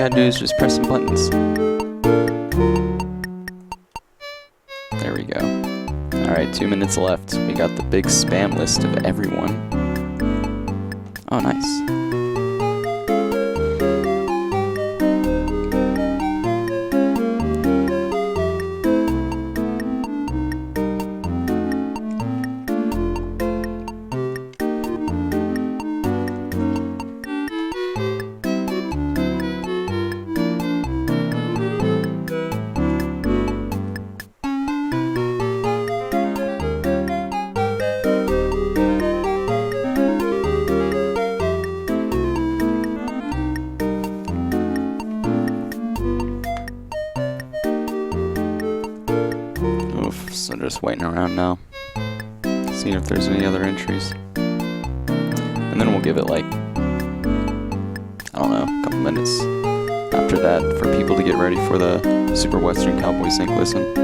gotta do is just press some buttons. There we go. Alright, 2 minutes left. We got the big spam list of everyone. Oh, nice. So just waiting around now, seeing if there's any other entries. And then we'll give it like, I don't know, a couple minutes after that for people to get ready for the Super Western Cowboy Synclisten.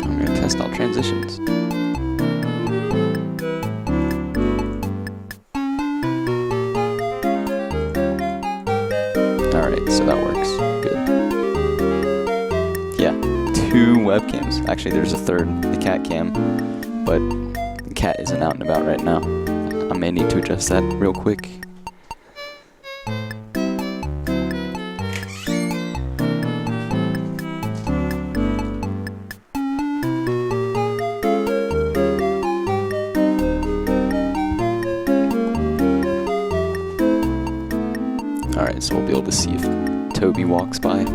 I'm going to test all transitions. Alright, so that works. Good. Yeah, 2 webcams. Actually, there's a third, the cat cam, but the cat isn't out and about right now. I may need to adjust that real quick. Alright, so we'll be able to see if Toby walks by.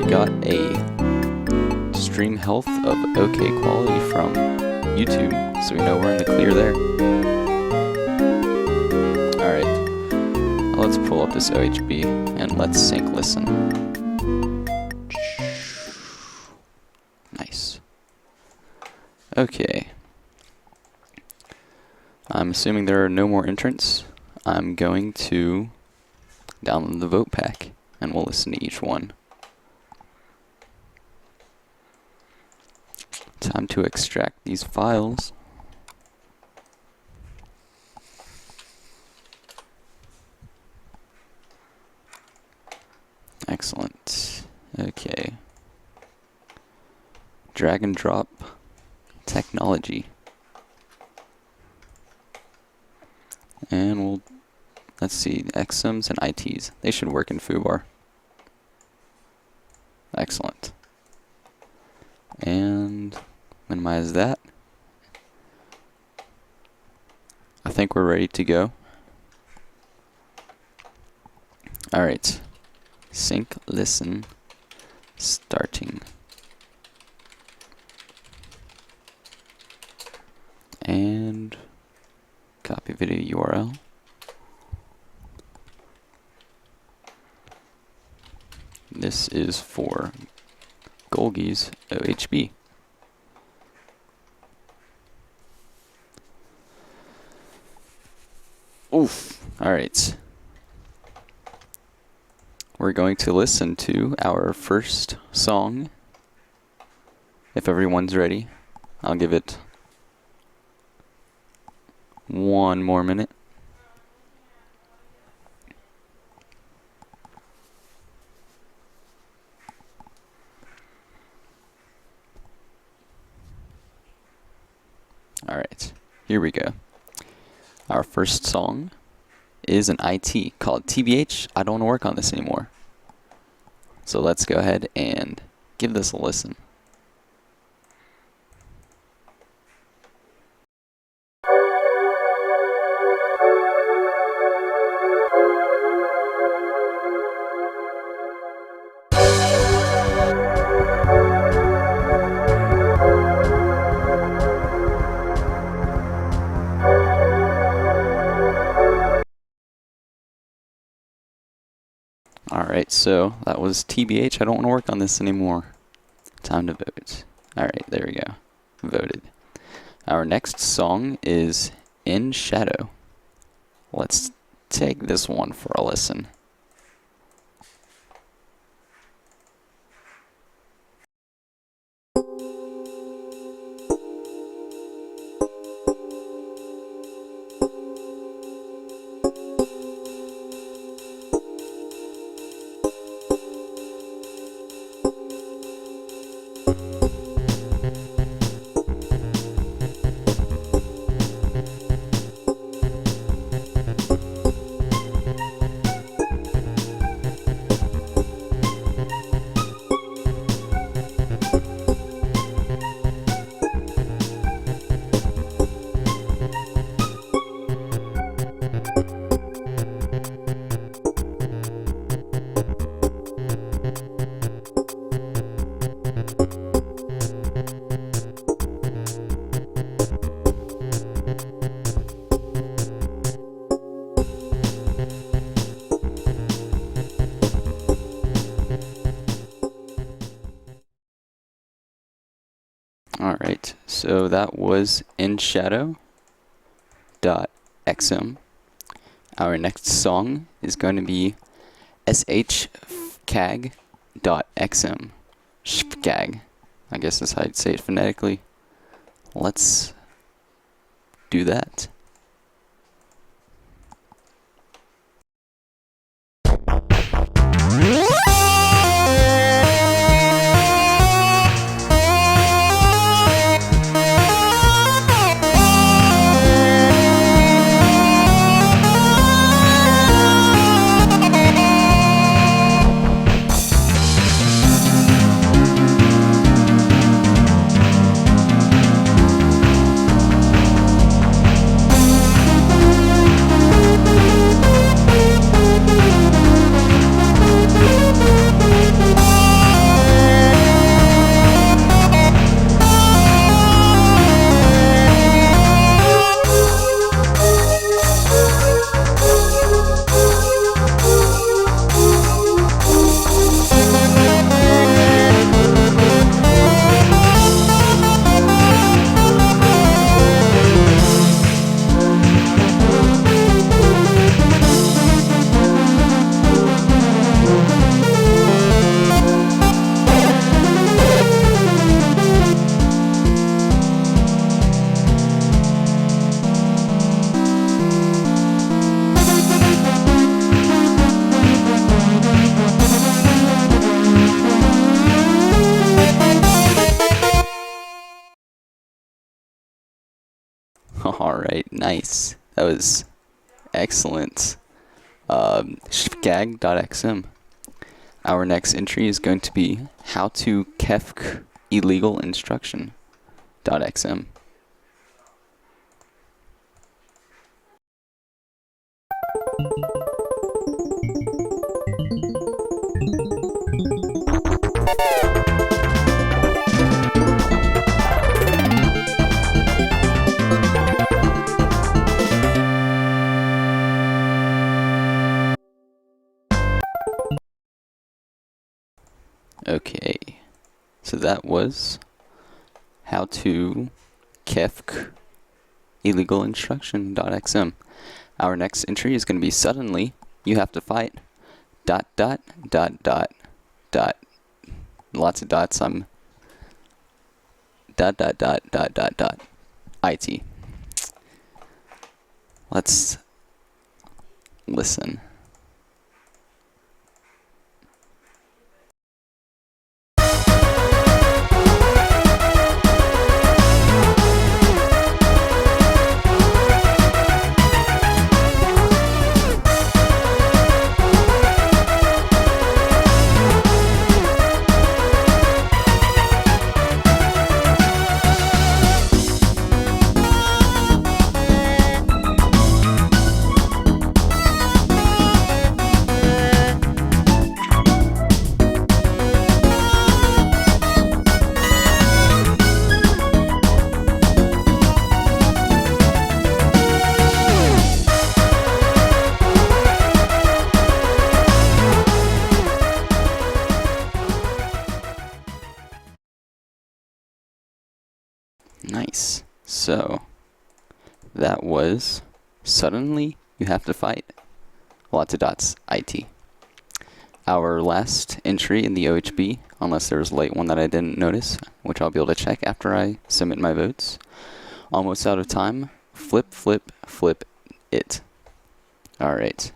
Got a stream health of okay quality from YouTube, so we know we're in the clear there. Alright, let's pull up this OHB and let's Synclisten. Nice. Okay. I'm assuming there are no more entrants. I'm going to download the vote pack and we'll listen to each one. Time to extract these files. Excellent. Okay. Drag and drop technology. And let's see, XMs and ITs. They should work in foobar. Excellent. And minimize that. I think we're ready to go. Alright. Synclisten starting. And copy video URL. This is for Golgi's OHB. Oof. Alright. We're going to listen to our first song. If everyone's ready, I'll give it 1 more minute. Alright, here we go. Our first song is an IT called TBH. I don't want to work on this anymore. So let's go ahead and give this a listen. Alright, so that was TBH. I don't want to work on this anymore. Time to vote. Alright, there we go. Voted. Our next song is In Shadow. Let's take this one for a listen. Alright, so that was In Shadow .xm. Our next song is going to be shkag.xm. Shkag. I guess that's how you'd say it phonetically. Let's do that. Alright, nice. That was excellent. Shkag.xm. Our next entry is going to be how to kefk illegal instruction.xm. Okay, so that was how to kefk illegal instruction.xm. Our next entry is going to be suddenly you have to fight ... Lots of dots. I'm ... IT. Let's listen. So that was Suddenly You Have to Fight. Lots of dots, IT. Our last entry in the OHB, unless there was a late one that I didn't notice, which I'll be able to check after I submit my votes. Almost out of time. Flip, flip, flip it. Alright,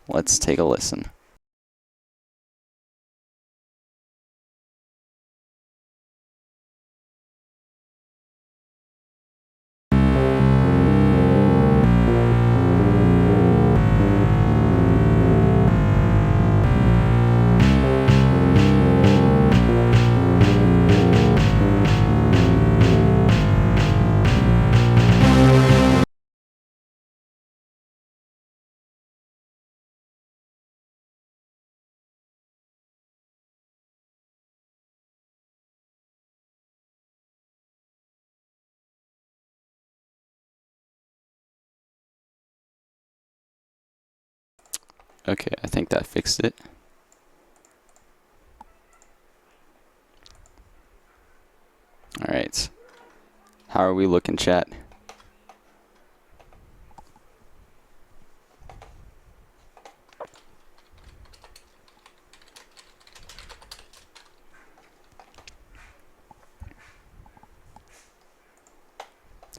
let's take a listen. Okay, I think that fixed it. Alright. How are we looking, chat?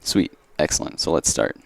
Sweet. Excellent. So let's start.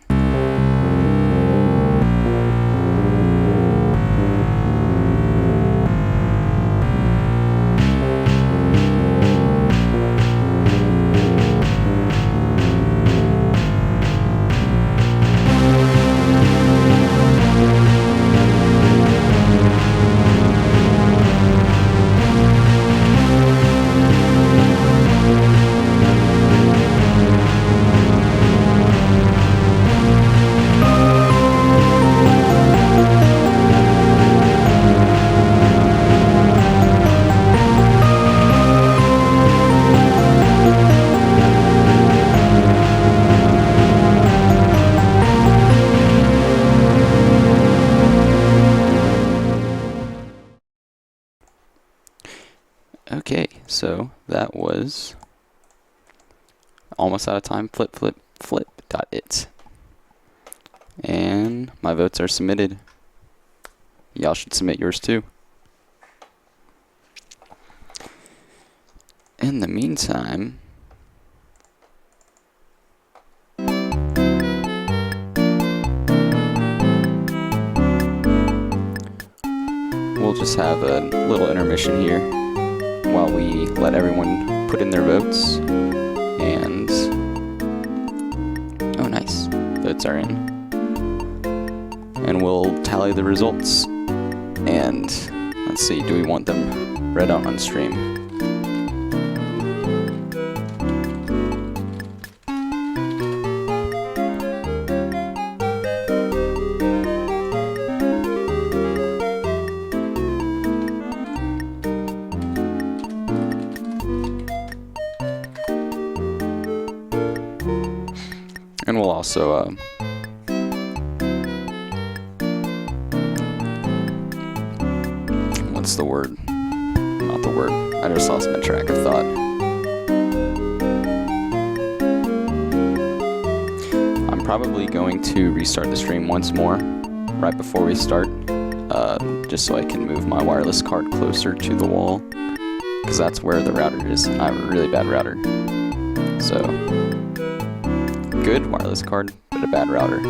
Okay, so that was almost out of time. Flip, flip, flip. It. And my votes are submitted. Y'all should submit yours too. In the meantime, we'll just have a little intermission here while we let everyone put in their votes. And oh, nice, votes are in. And we'll tally the results. And let's see, do we want them read out on stream? And we'll also what's the word? Not the word. I just lost my track of thought. I'm probably going to restart the stream once more right before we start, just so I can move my wireless card closer to the wall, because that's where the router is. I have a really bad router. So, good wireless card, but a bad router.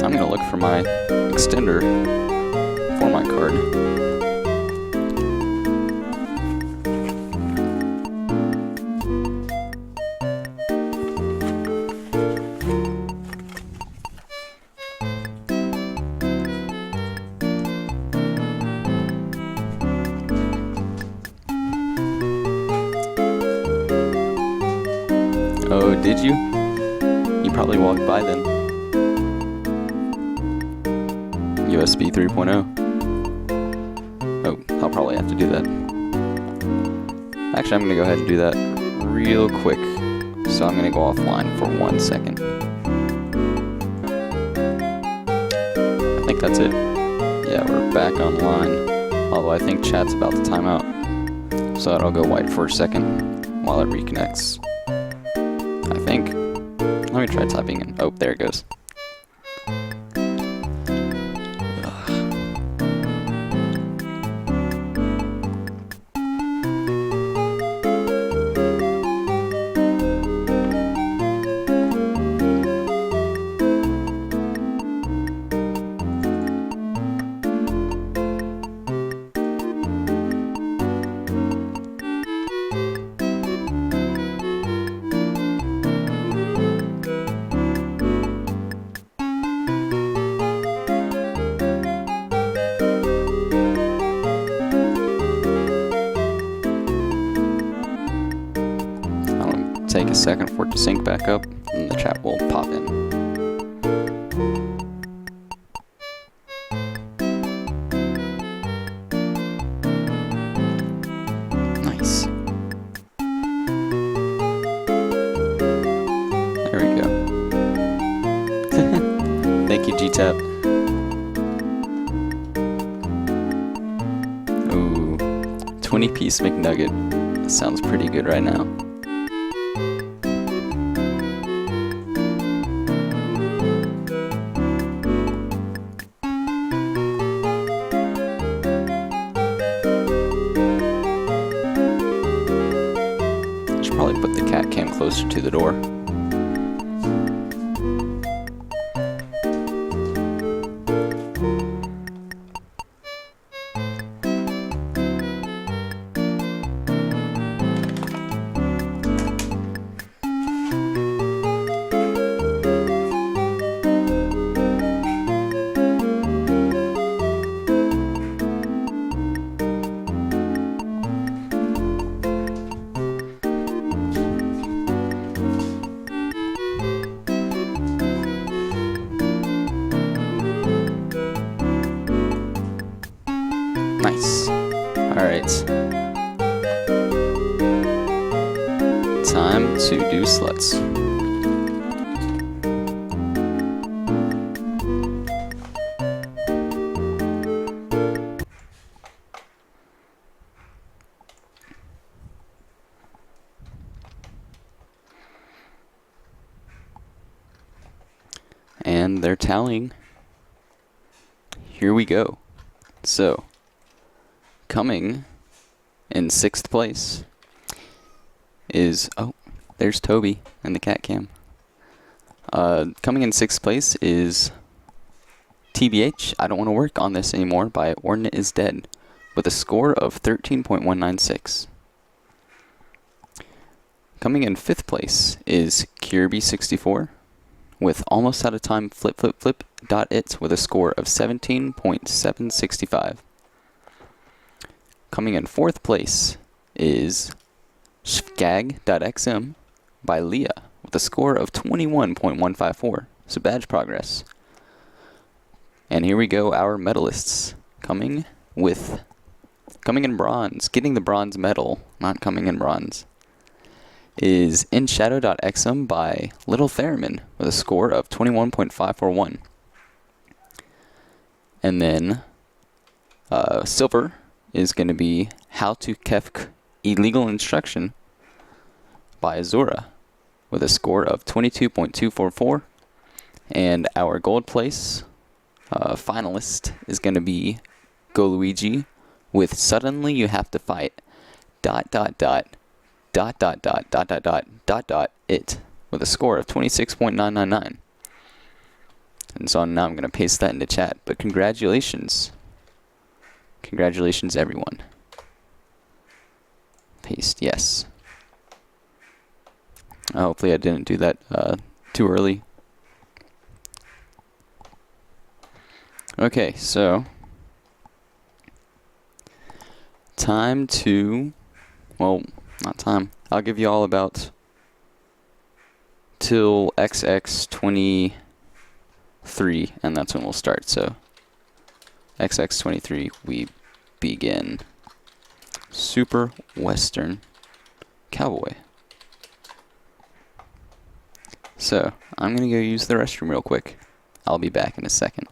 I'm gonna look for my extender for my card. Oh, did you? You probably walked by then. USB 3.0. Oh, I'll probably have to do that. Actually, I'm gonna go ahead and do that real quick. So I'm gonna go offline for 1 second. I think that's it. Yeah, we're back online. Although I think chat's about to time out. So that'll go white for a second while it reconnects. I think. Let me try typing in. Oh, there it goes. Take a second for it to sync back up, and the chat will pop in. Nice. There we go. Thank you, G-Tap. Ooh, 20-piece McNugget. That sounds pretty good right now. Probably put the cat cam closer to the door. Nice. Alright. Time to do sluts. And they're tallying. Here we go. So, coming in 6th place is, oh, there's Toby and the cat cam. Coming in 6th place is TBH, I Don't Want to Work on This Anymore by Ordnance is Dead with a score of 13.196. Coming in 5th place is Kirby64 with Almost Out of Time Flip Flip Flip .it with a score of 17.765. Coming in 4th place is Shgag.xm by Leah with a score of 21.154. So badge progress. And here we go, our medalists coming in bronze, getting the bronze medal, not coming in bronze, is InShadow.xm by Little Theremin with a score of 21.541. And then silver is going to be How to Kefk Illegal Instruction by Azura with a score of 22.244. And our gold place finalist is going to be Go Luigi with Suddenly You Have to Fight ... it with a score of 26.999. And so now I'm going to paste that into chat. But congratulations. Congratulations, everyone. Paste, yes. Hopefully I didn't do that too early. Okay, so time to, well, not time. I'll give you all about till XX23, and that's when we'll start. So XX23, we begin. Super Western Cowboy. So I'm gonna go use the restroom real quick. I'll be back in a second.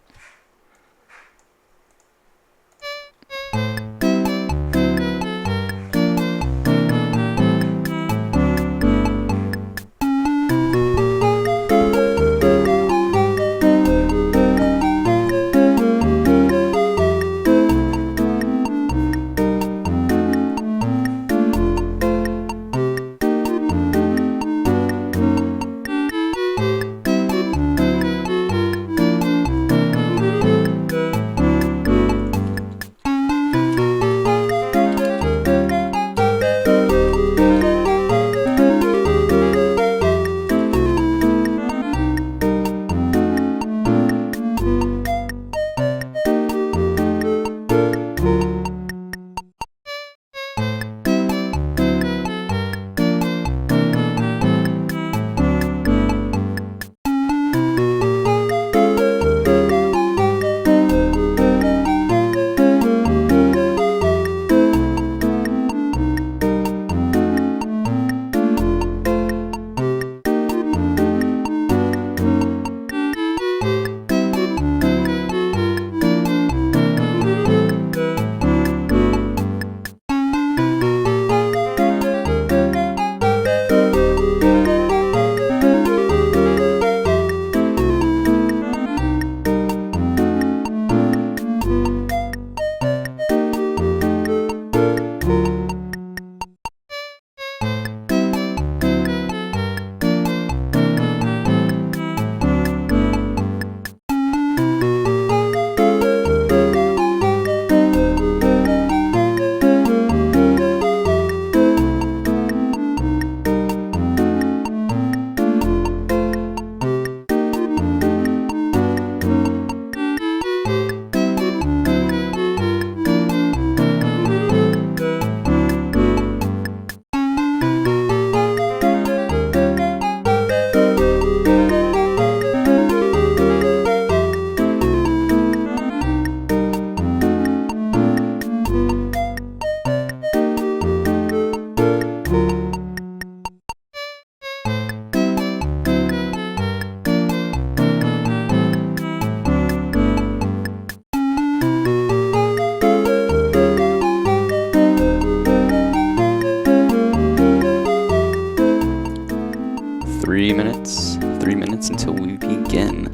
Three minutes until we begin.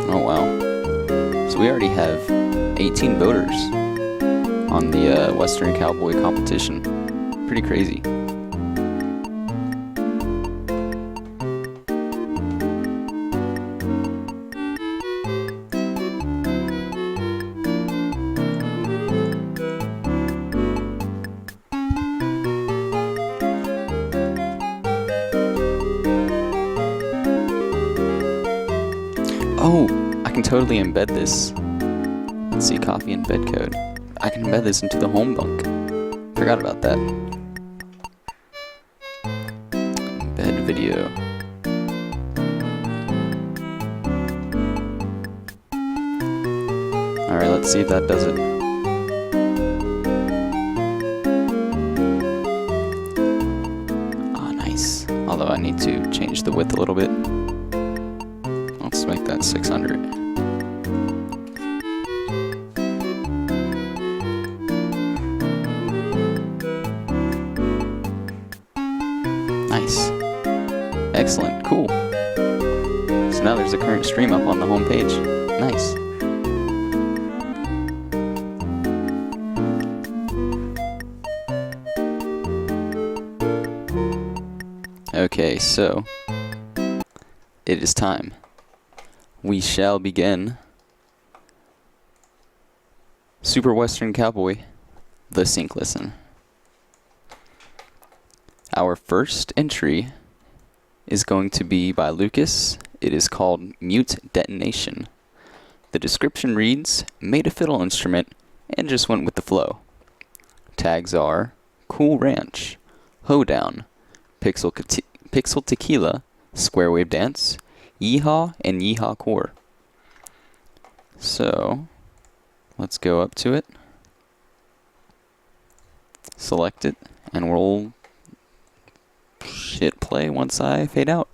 Oh wow. So we already have 18 voters on the Western Cowboy competition. Pretty crazy. Oh, I can totally embed this. Let's see, copy embed code. I can embed this into the home bunk. Forgot about that. Embed video. Alright, let's see if that does it. Oh although I need to change the width a little bit. Let's make that 600. Nice. Excellent. Cool. So now there's a current stream up on the home page. Nice. Okay, so it is time. We shall begin Super Western Cowboy, the Synclisten. Our first entry is going to be by Lucas. It is called Mute Detonation. The description reads, made a fiddle instrument and just went with the flow. Tags are Cool Ranch, Hoedown, Pixel Tequila, Square Wave Dance, Yeehaw, and Yeehaw Core. So, let's go up to it, select it, and we'll hit play once I fade out.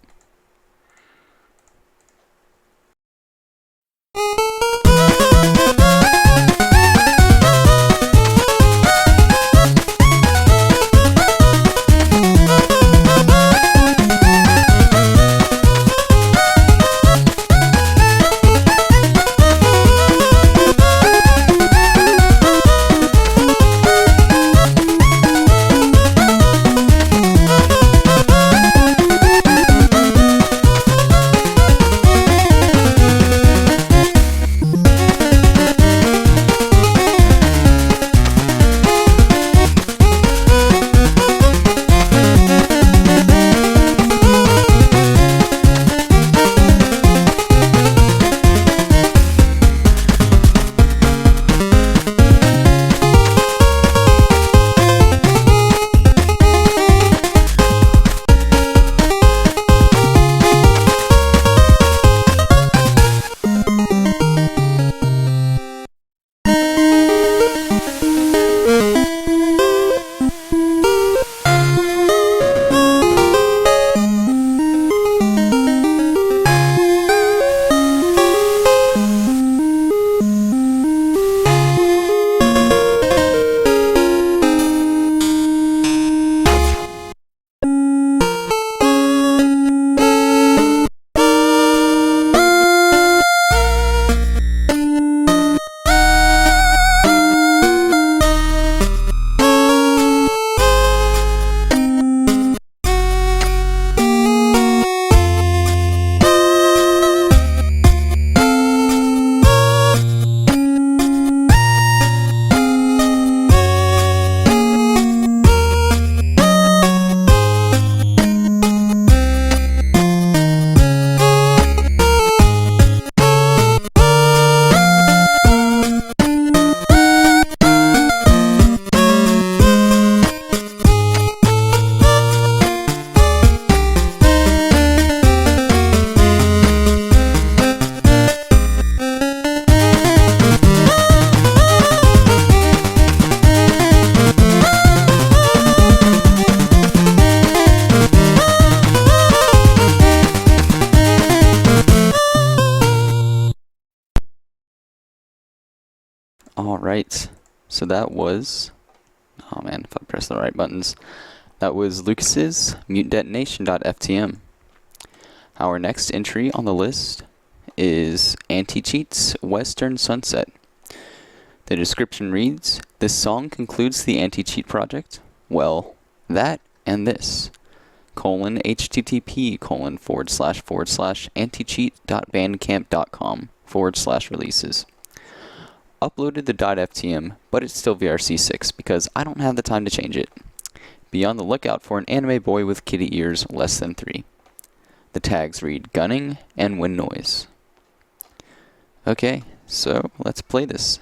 Alright, so that was, oh man, if I press the right buttons, that was Lucas's mutedetonation.ftm. Our next entry on the list is Anti-Cheat's Western Sunset. The description reads, this song concludes the Anti-Cheat project. Well, that and this, http://anticheat.bandcamp.com/releases. Uploaded the .ftm, but it's still VRC6 because I don't have the time to change it. Be on the lookout for an anime boy with kitty ears less than 3. The tags read gunning and wind noise. Okay, so let's play this.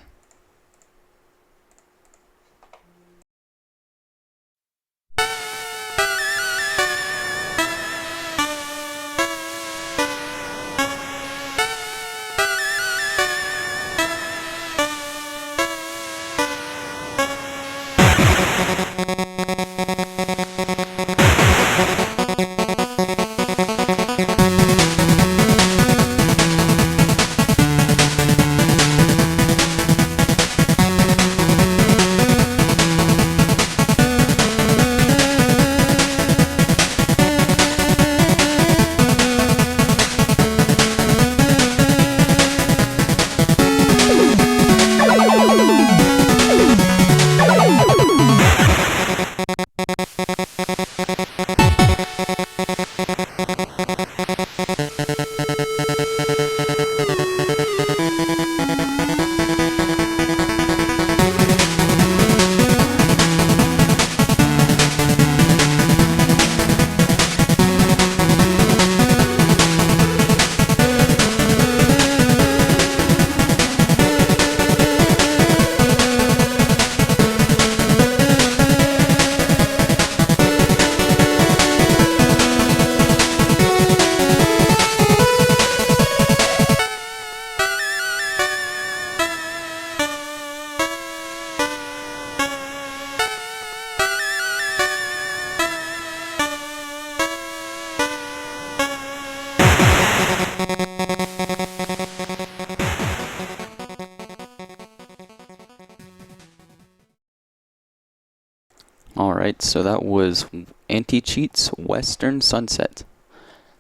Alright, so that was Anti-Cheat's Western Sunset.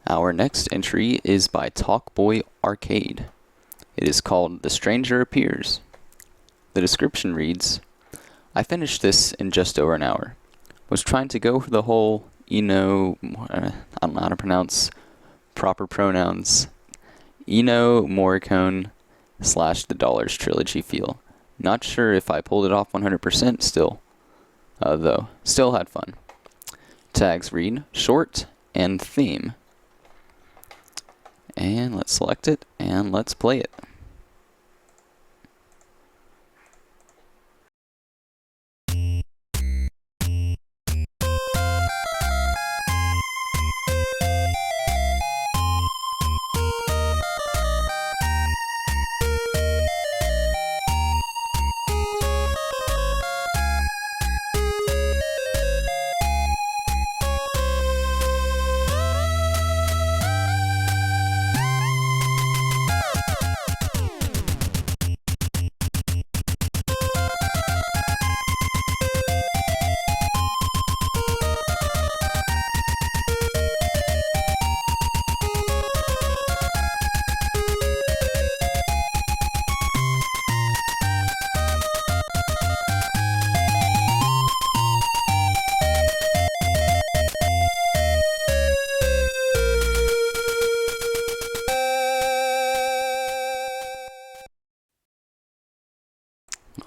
Our next entry is by Talkboy Arcade. It is called The Stranger Appears. The description reads, I finished this in just over an hour. Was trying to go for the whole, I don't know how to pronounce proper pronouns, Eno Morricone / The Dollars trilogy feel. Not sure if I pulled it off 100% still, though. Still had fun. Tags read, short and theme. And let's select it, and let's play it.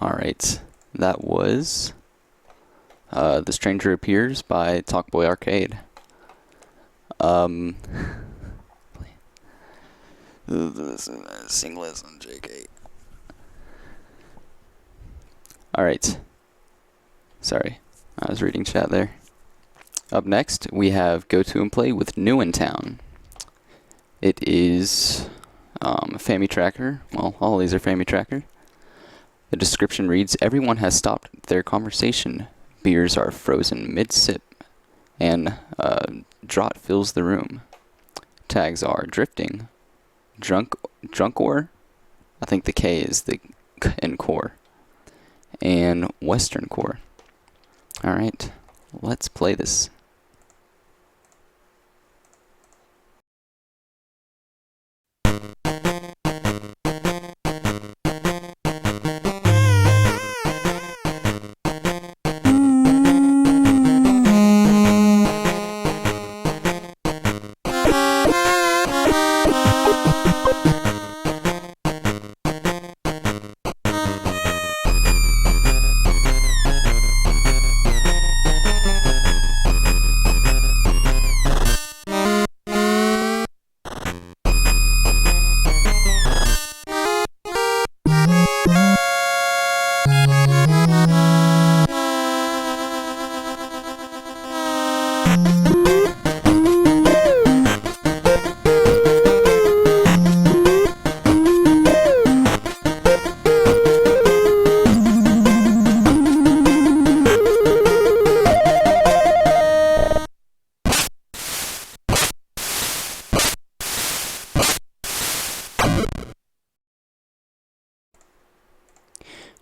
Alright, that was The Stranger Appears by Talkboy Arcade. Synclisten, JK. Alright. Sorry, I was reading chat there. Up next, we have Go To and Play with New in Town. It is Family Tracker. Well, all these are Family Tracker. The description reads, everyone has stopped their conversation. Beers are frozen mid-sip, and draught fills the room. Tags are drifting, drunkcore, I think the K is the in core, and western core. Alright, let's play this.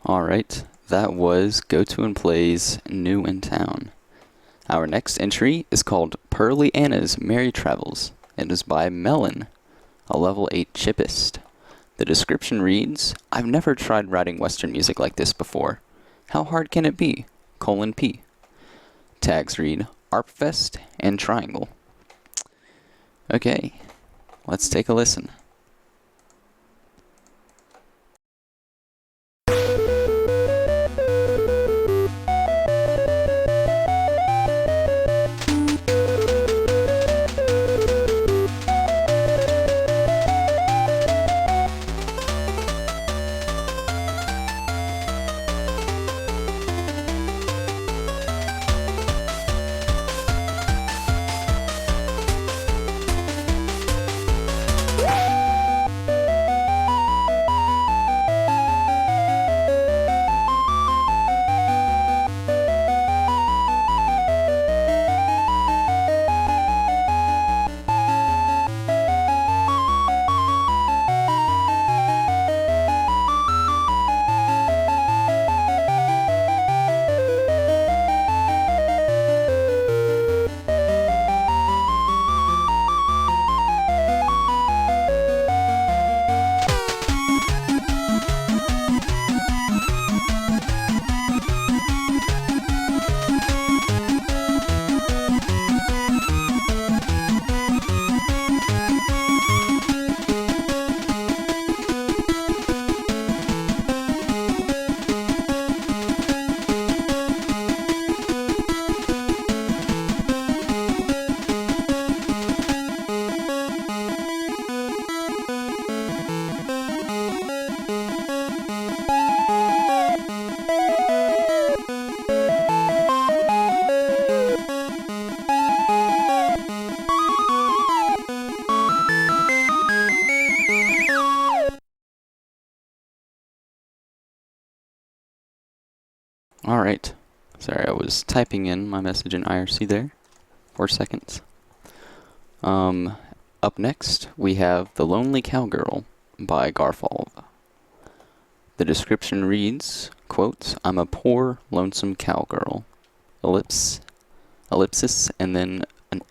Alright, that was Go To and Play's New in Town. Our next entry is called Pearly Anna's Merry Travels. It is by Melon, a level 8 chippist. The description reads, I've never tried writing Western music like this before. How hard can it be? P. Tags read, ARPFest and Triangle. Okay, let's take a listen. Alright. Sorry, I was typing in my message in IRC there for seconds. Up next, we have The Lonely Cowgirl by Garfalv. The description reads, quote, "I'm a poor, lonesome cowgirl," ellipsis, and then an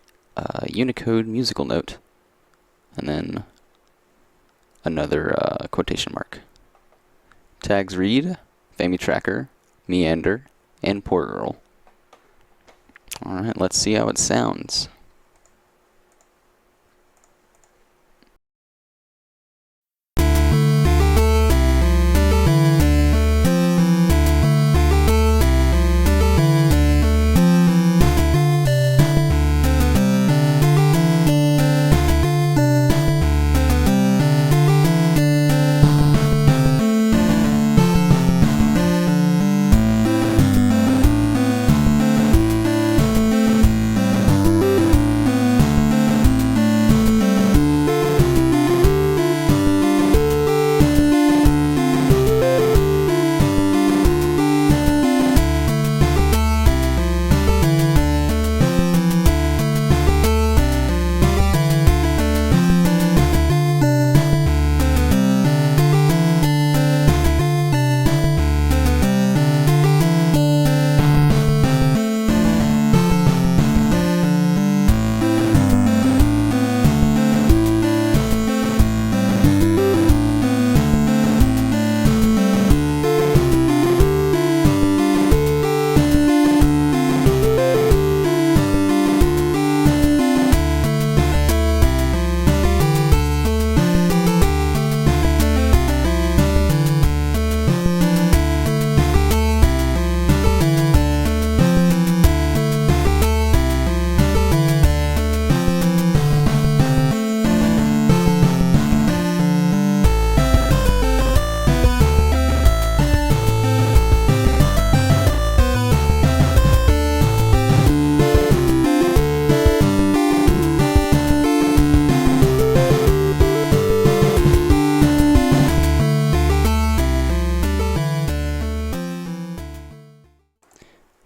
Unicode musical note, and then another quotation mark. Tags read, Family Tracker, Meander, and Poor Girl. Alright, let's see how it sounds.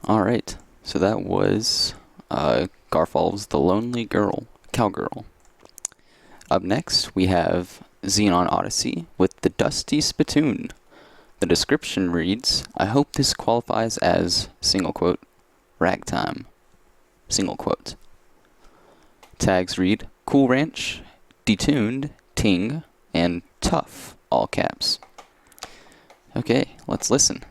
Alright, so that was Garfalv's The Lonely Cowgirl. Up next, we have Xenon Odyssey with The Dusty Spittoon. The description reads, "I hope this qualifies as, single quote, ragtime, single quote." Tags read, Cool Ranch, Detuned, Ting, and Tough, all caps. Okay, let's listen.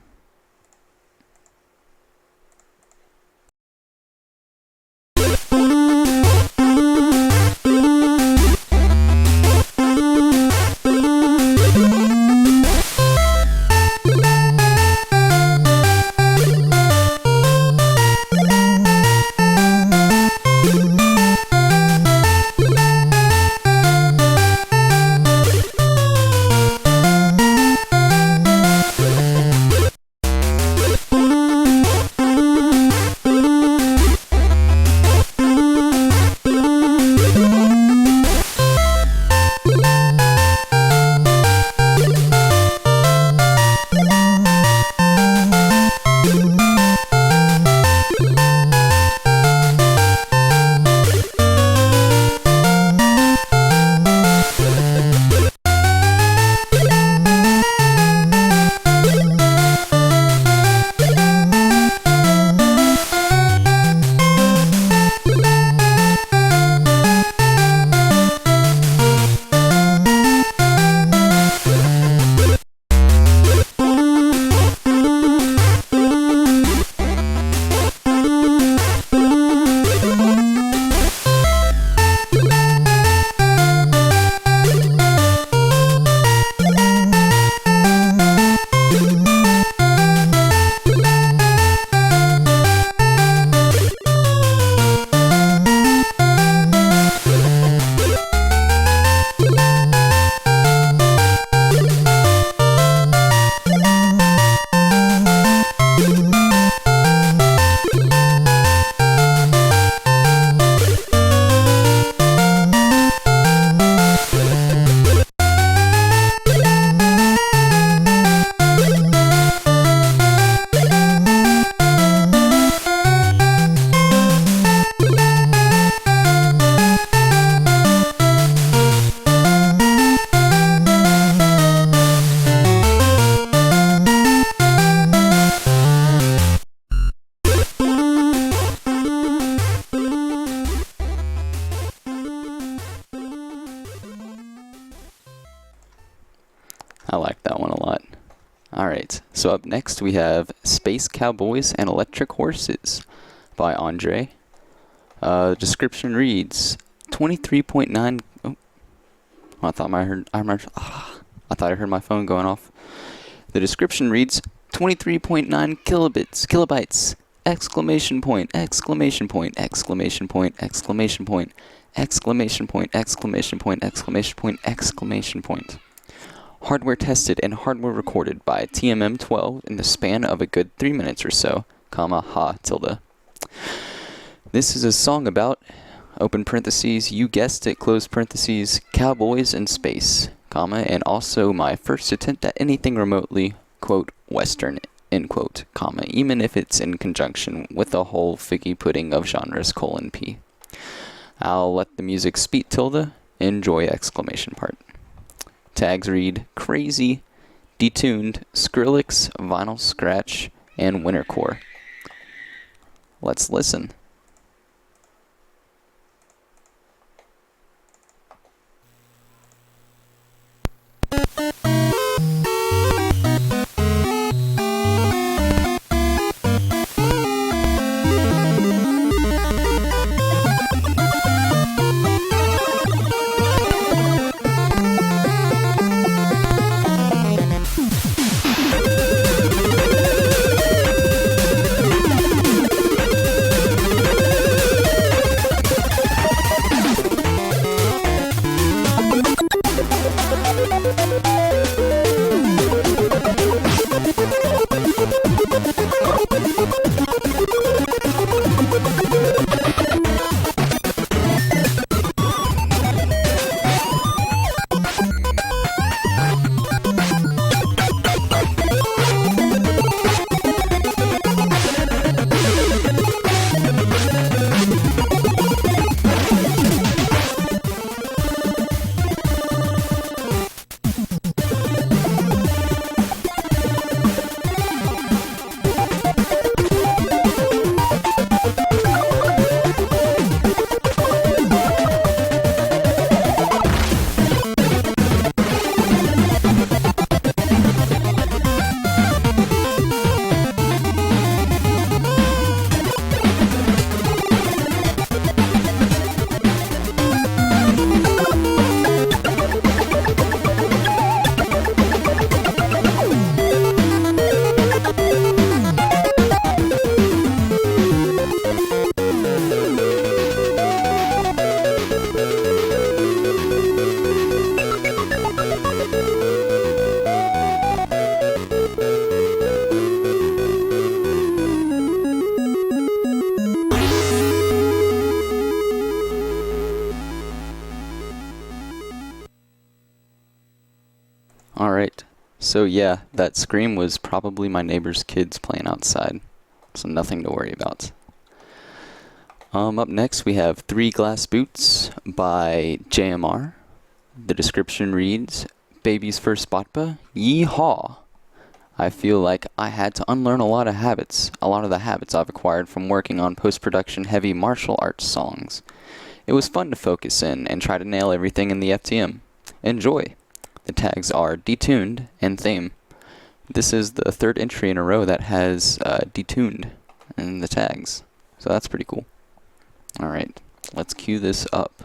I like that one a lot. Alright, so up next we have Space Cowboys and Electric Horses by Andre. Description reads 23.9. Oh, I thought I heard my phone going off. The description reads 23.9 kilobytes, exclamation point, exclamation point, exclamation point, exclamation point, exclamation point, exclamation point, exclamation point, exclamation point. Hardware tested and hardware recorded by TMM12 in the span of a good 3 minutes or so, comma, ha, tilde. This is a song about, open parentheses, you guessed it, close parentheses, cowboys in space, comma, and also my first attempt at anything remotely, quote, Western, end quote, comma, even if it's in conjunction with the whole figgy pudding of genres, colon, P. I'll let the music speak, tilde, enjoy, exclamation part. Tags read crazy, detuned, Skrillex, vinyl scratch, and wintercore. Let's listen. Alright, so yeah, that scream was probably my neighbor's kids playing outside, so nothing to worry about. Up next we have Three Glass Boots by JMR. The description reads, Baby's first spotba, yeehaw! I feel like I had to unlearn a lot of the habits I've acquired from working on post-production heavy martial arts songs. It was fun to focus in and try to nail everything in the FTM. Enjoy! The tags are detuned and theme. This is the third entry in a row that has detuned in the tags, so that's pretty cool. Alright, let's cue this up.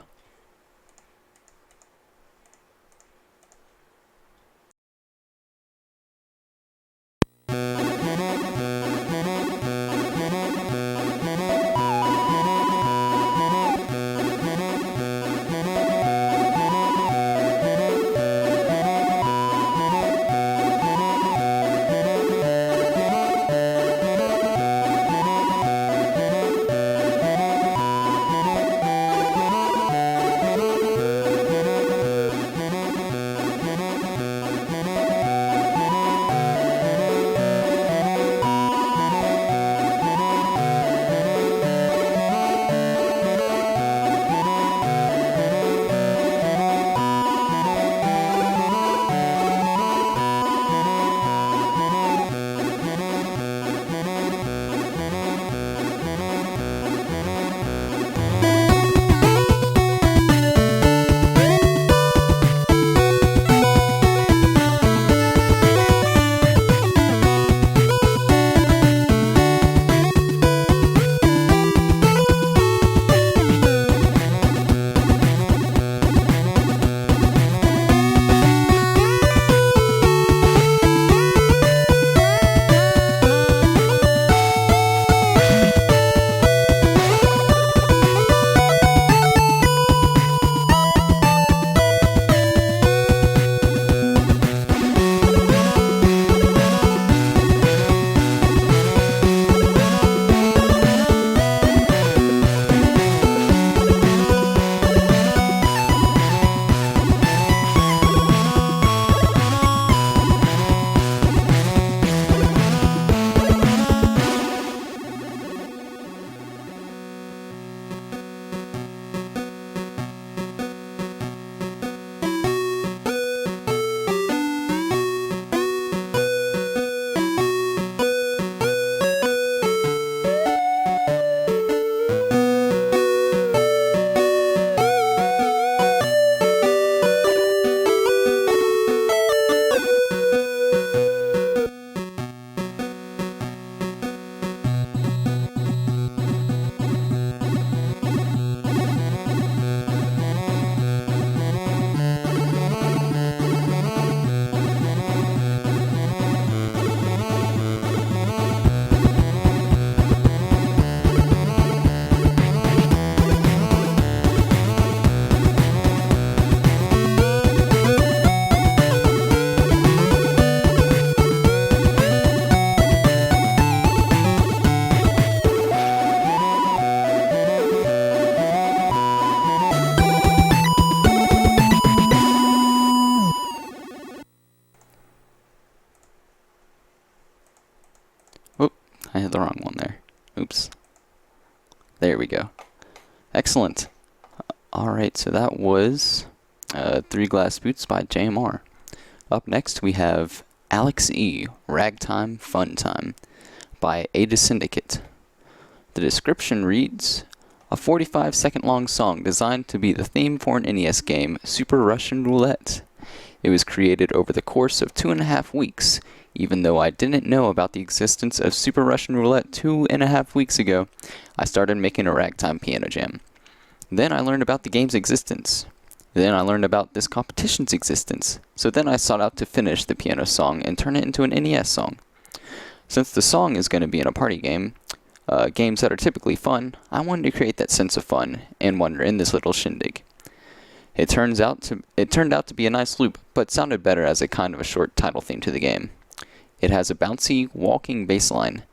Excellent. Alright, so that was 3 Glass Boots by JMR. Up next we have Alex E. Ragtime Fun Time by Ada Syndicate. The description reads, a 45-second long song designed to be the theme for an NES game, Super Russian Roulette. It was created over the course of 2.5 weeks. Even though I didn't know about the existence of Super Russian Roulette 2.5 weeks ago, I started making a ragtime piano jam. Then I learned about the game's existence. Then I learned about this competition's existence. So then I sought out to finish the piano song and turn it into an NES song. Since the song is going to be in a party game, games that are typically fun, I wanted to create that sense of fun and wonder in this little shindig. It turned out to be a nice loop, but sounded better as a kind of a short title theme to the game. It has a bouncy, walking bass line.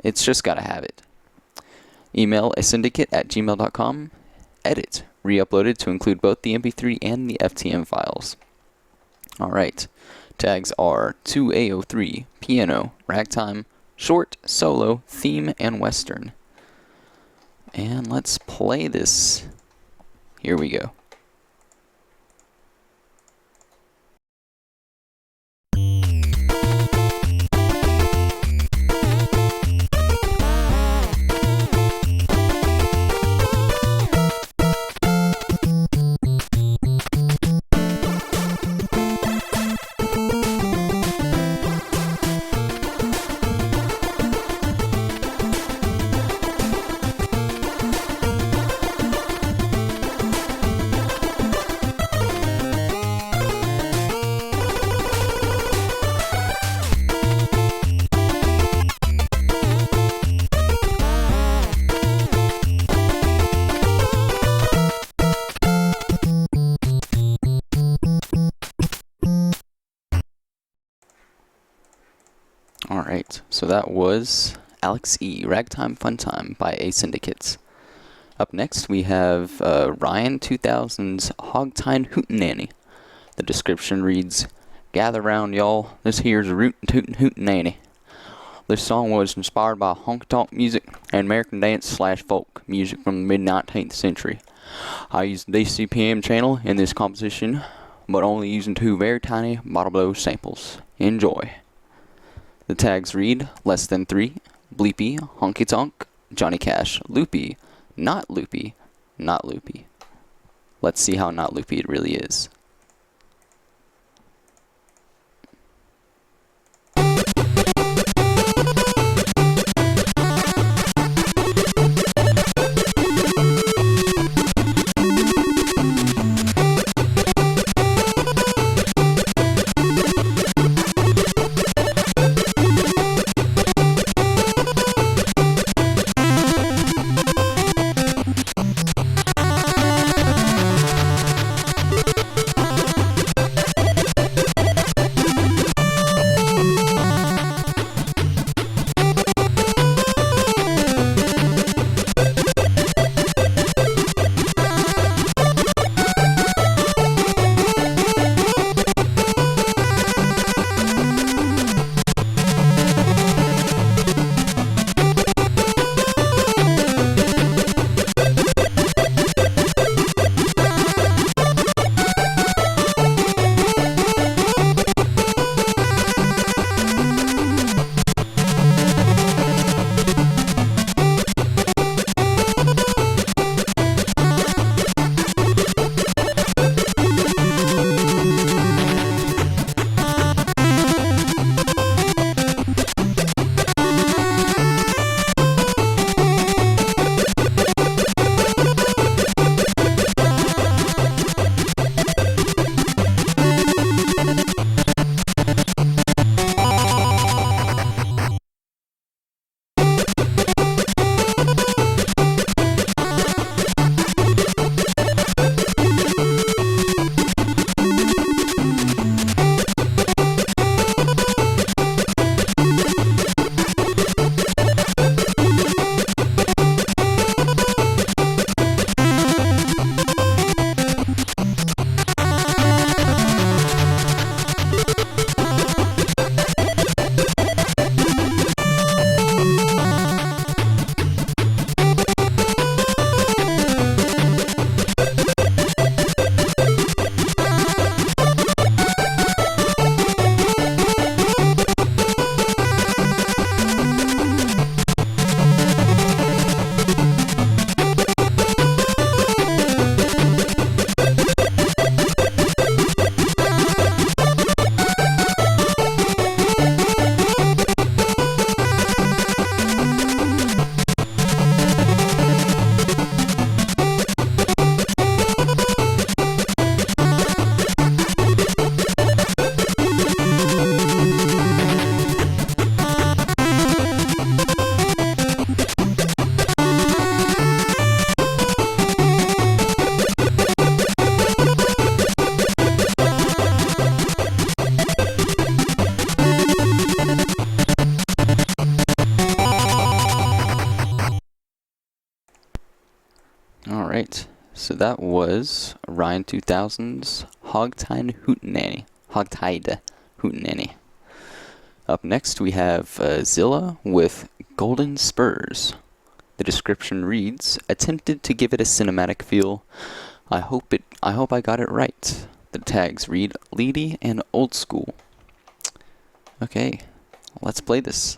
It's just gotta have it. Email asyndicate@gmail.com. Edit. Re-uploaded to include both the MP3 and the FTM files. Alright. Tags are 2A03, piano, ragtime, short, solo, theme, and western. And let's play this. Here we go. Alright, so that was Alex E. Ragtime Fun Time by A Syndicates. Up next we have Ryan 2000's Hogtine Hootenanny. The description reads, gather round y'all, this here's a rootin' tootin' hootenanny. This song was inspired by honky-tonk music and American dance / folk music from the mid-19th century. I used the DCPM channel in this composition, but only using 2 very tiny bottle blow samples. Enjoy. The tags read, less than 3, bleepy, honky-tonk, Johnny Cash, loopy, not loopy, not loopy. Let's see how not loopy it really is. Alright, so that was Ryan 2000's Hogtied Hootenanny. Hogtied Hootenanny. Up next we have Zilla with Golden Spurs. The description reads, attempted to give it a cinematic feel. I hope I got it right. The tags read leady and old school. Okay, let's play this.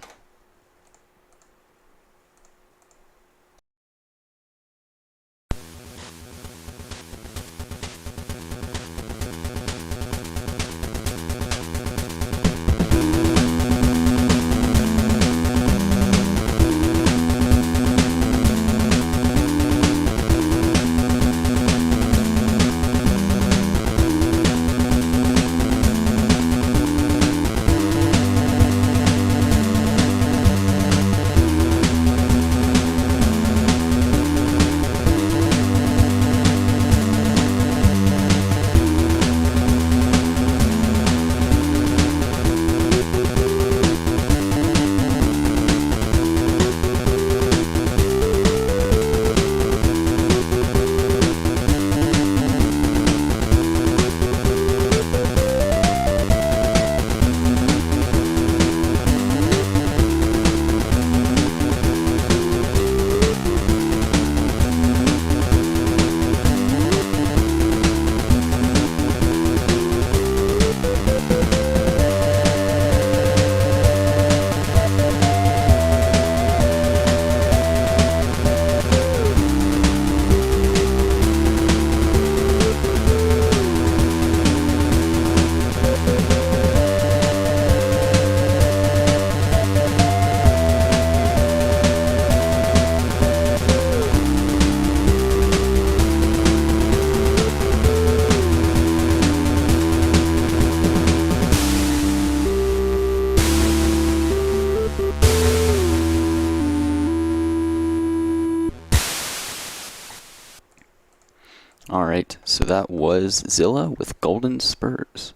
Alright, so that was Zilla with Golden Spurs.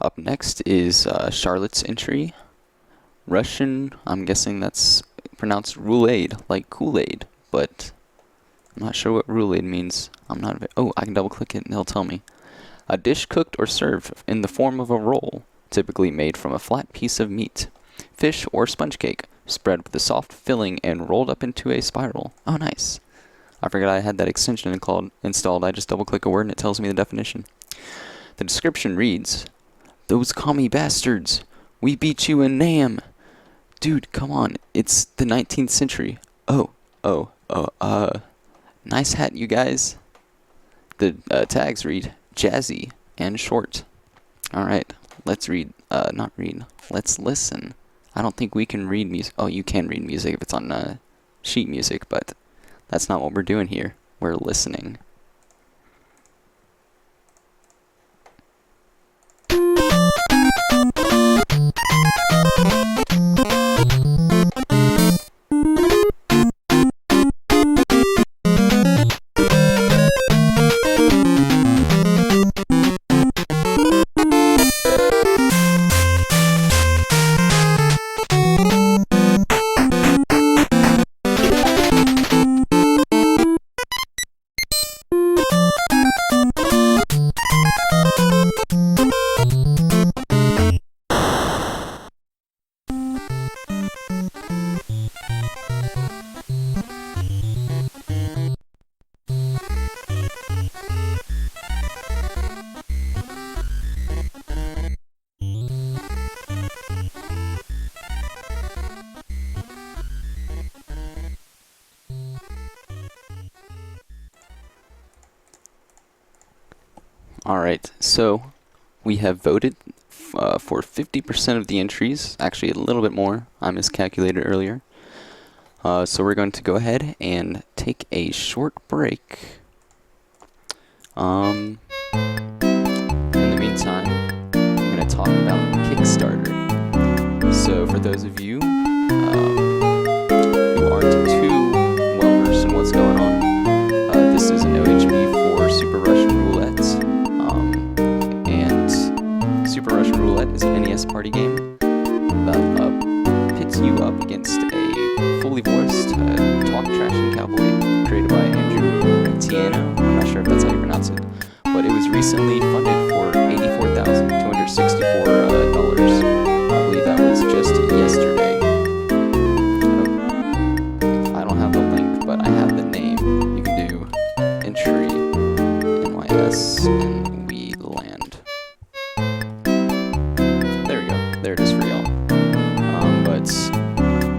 Up next is Charlotte's entry. Russian, I'm guessing that's pronounced roulade, like Kool-Aid, but I'm not sure what roulade means. Oh, I can double click it and they'll tell me. A dish cooked or served in the form of a roll, typically made from a flat piece of meat, fish, or sponge cake, spread with a soft filling and rolled up into a spiral. Oh, nice. I forgot I had that extension installed. I just double click a word and it tells me the definition. The description reads, those commie bastards, we beat you in Nam. Dude, come on, it's the 19th century. Nice hat, you guys. The tags read, jazzy and short. Alright, let's let's listen. I don't think we can read music. Oh, you can read music if it's on sheet music, but that's not what we're doing here. We're listening. Alright, so we have voted for 50% of the entries, actually a little bit more. I miscalculated earlier. So we're going to go ahead and take a short break. In the meantime, I'm going to talk about Kickstarter. So for those of you who aren't too well versed in what's going on, this is an OHB for Super Russian Roulette. And Super Russian Roulette is an NES party game that pits you up against a fully voiced talk trash and cowboy created by Andrew T. Tiano. I'm not sure if that's how you pronounce it, but it was recently funded for $84,264. I believe that was just yesterday. I don't have the link, but I have the name. You can do entry NYS and we land. There we go. There it is for y'all. But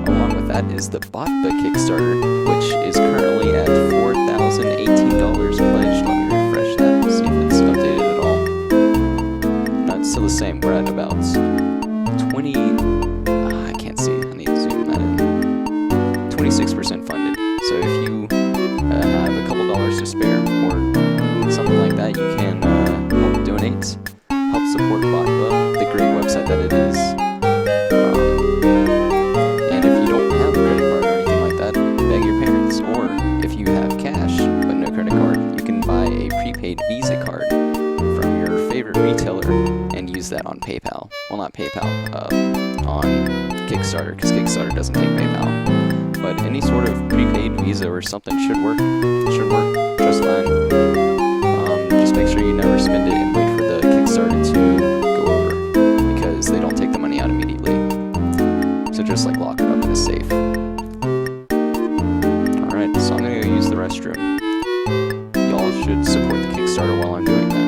along with that is the Botba Kickstarter, which is currently at $4,018 pledged. Let me refresh that and see if it's updated at all. No, it's still the same. We're at about 20. I can't see. I need to zoom that in. 26% funded. So if you have a couple dollars to spare or something like that, you can help donate, help support Botba, the great website that it is. And if you don't have a credit card or anything like that, beg your parents. Or if you have cash but no credit card, you can buy a prepaid Visa card from your favorite retailer and use that on PayPal. Well, not PayPal, on Kickstarter, because Kickstarter doesn't take PayPal. But any sort of prepaid Visa or something should work. Should work just fine. Just make sure you never spend it and wait for the Kickstarter to go over, because they don't take the money out immediately. So just like lock it up in a safe. Alright, so I'm gonna go use the restroom. Y'all should support the Kickstarter while I'm doing that.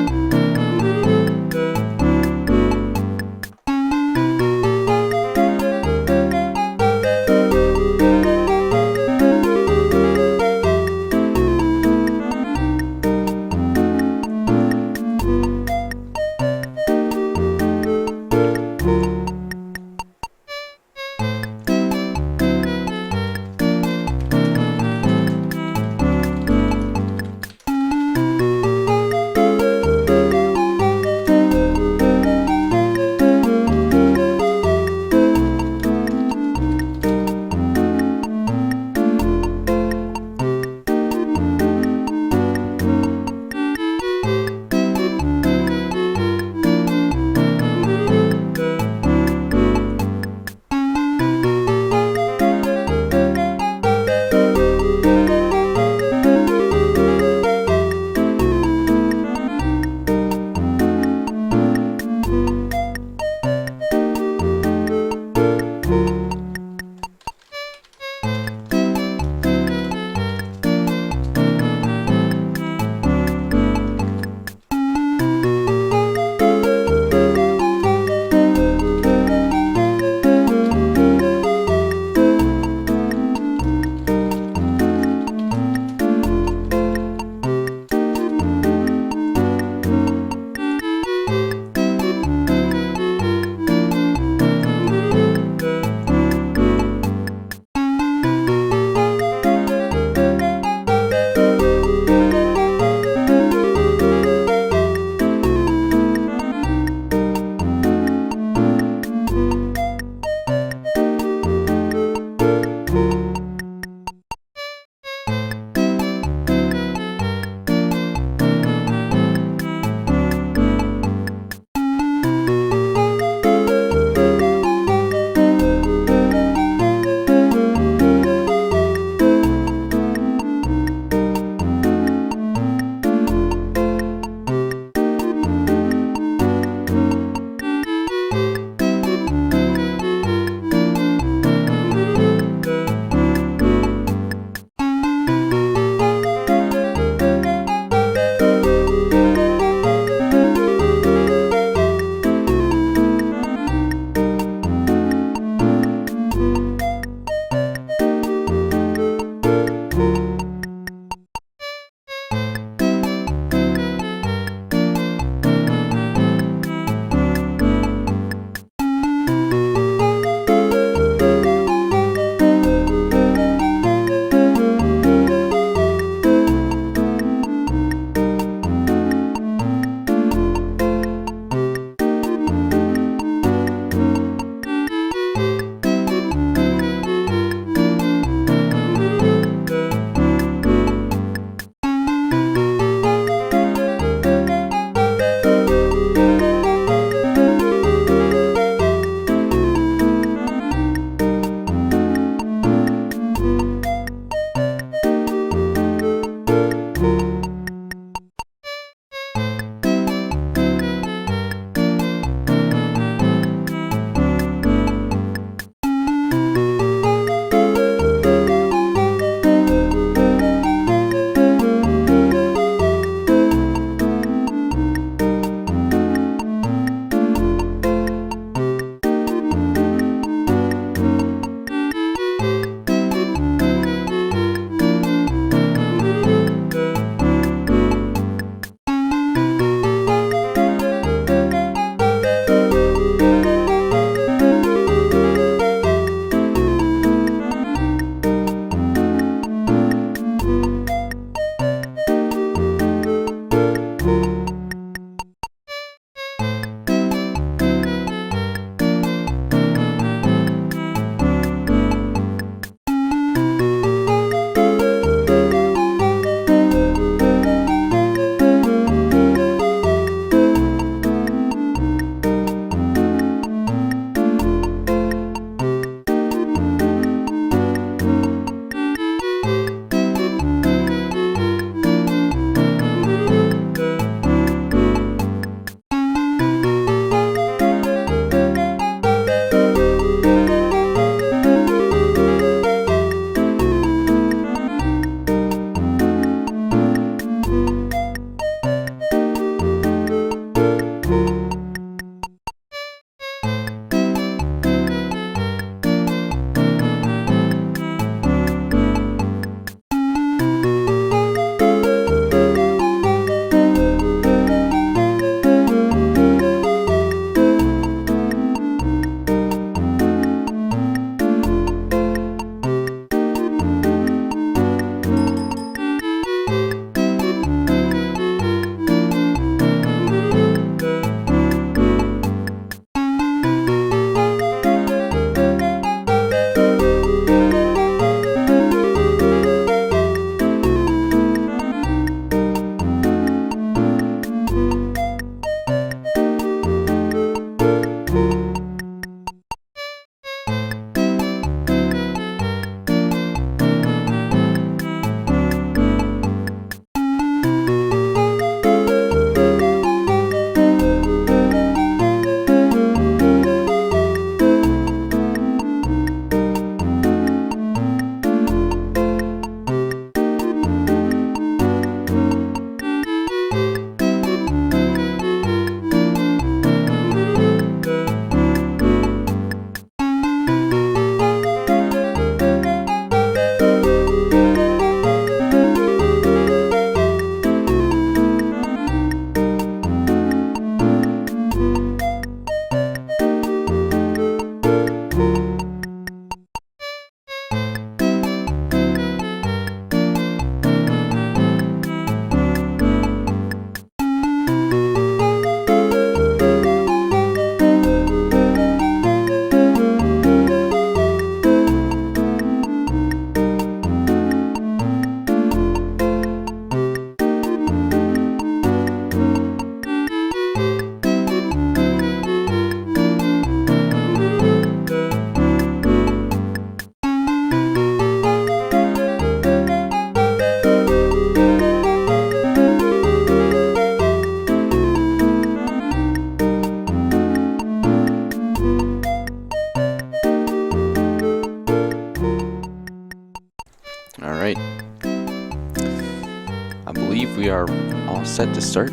believe we are all set to start.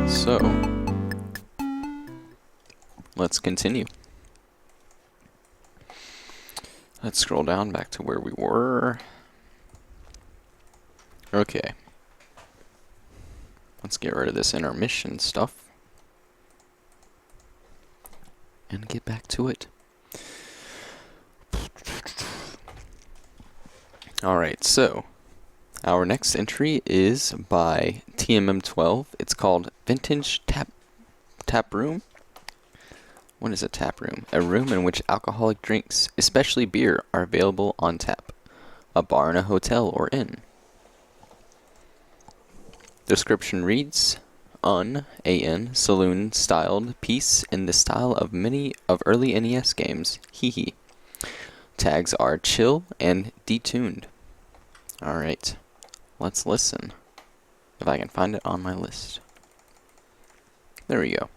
So, let's continue. Let's scroll down back to where we were. Okay. Let's get rid of this intermission stuff. And get back to it. Alright, so our next entry is by TMM12. It's called Vintage Tap Room. What is a tap room? A room in which alcoholic drinks, especially beer, are available on tap. A bar in a hotel or inn. Description reads, A.N. saloon styled piece in the style of many of early NES games. Hee hee. Tags are chill and detuned. Alright, let's listen. If I can find it on my list. There we go.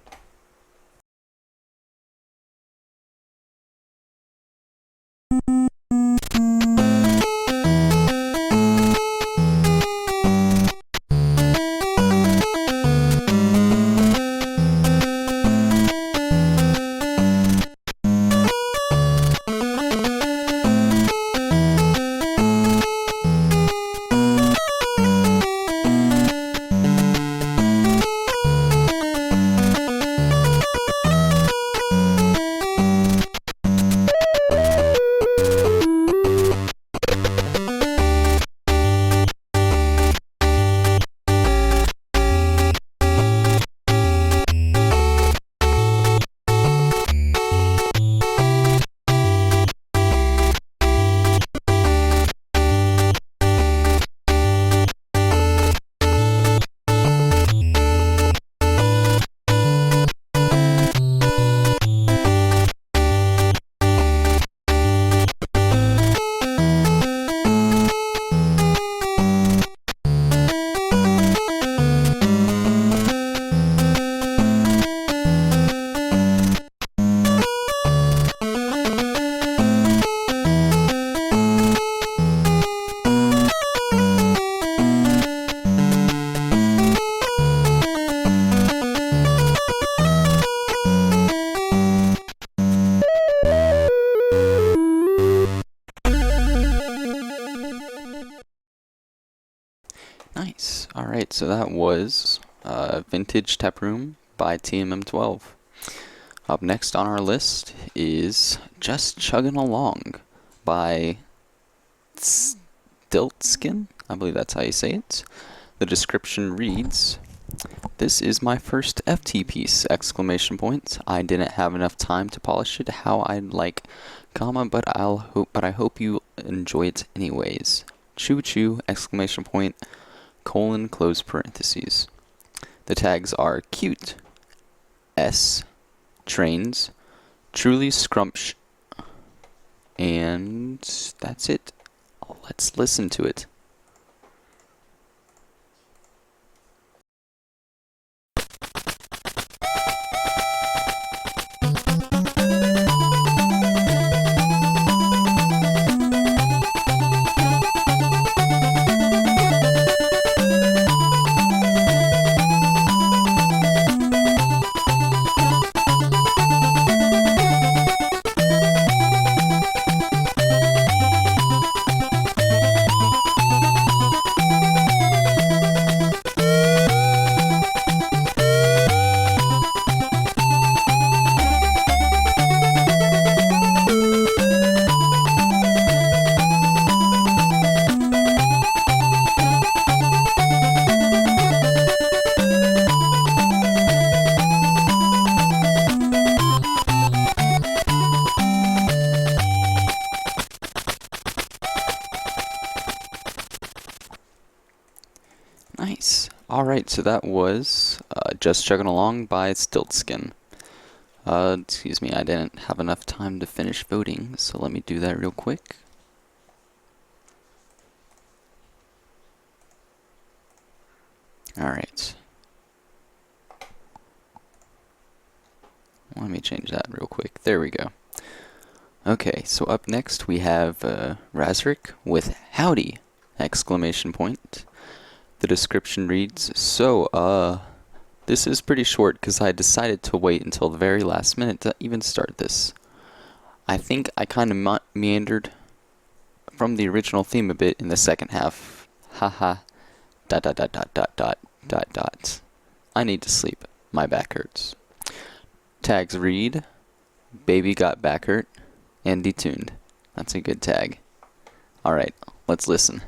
Nice. Alright, so that was Vintage Tap Room by TMM12. Up next on our list is Just Chugging Along by Stiltskin. I believe that's how you say it. The description reads, "This is my first FT piece! Exclamation point. I didn't have enough time to polish it how I'd like, comma, but I hope you enjoy it anyways. Choo choo! Exclamation point. Colon close parentheses. The tags are cute, S, trains, truly scrumptious, and that's it. Let's listen to it. Nice. Alright, so that was Just Chugging Along by Stiltskin. Excuse me, I didn't have enough time to finish voting, so let me do that real quick. Alright. Let me change that real quick. There we go. Okay, so up next we have Razric with Howdy! Exclamation point. The description reads, this is pretty short because I decided to wait until the very last minute to even start this. I think I kind of meandered from the original theme a bit in the second half. Haha. ... I need to sleep. My back hurts. Tags read, baby got back hurt, and detuned. That's a good tag. Alright, let's listen.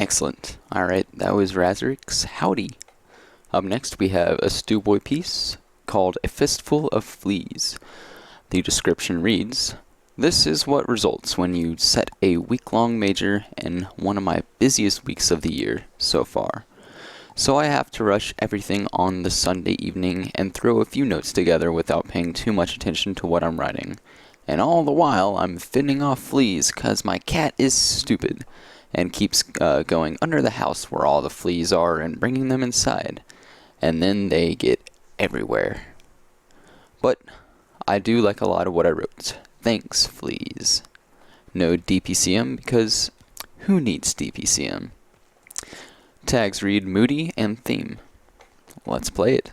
Excellent. Alright, that was Razorik's Howdy. Up next we have a Stew Boy piece called A Fistful of Fleas. The description reads, this is what results when you set a week-long major in one of my busiest weeks of the year so far. So I have to rush everything on the Sunday evening and throw a few notes together without paying too much attention to what I'm writing. And all the while I'm fending off fleas 'cause my cat is stupid and keeps going under the house where all the fleas are and bringing them inside. And then they get everywhere. But I do like a lot of what I wrote. Thanks, fleas. No DPCM because who needs DPCM? Tags read moody and theme. Let's play it.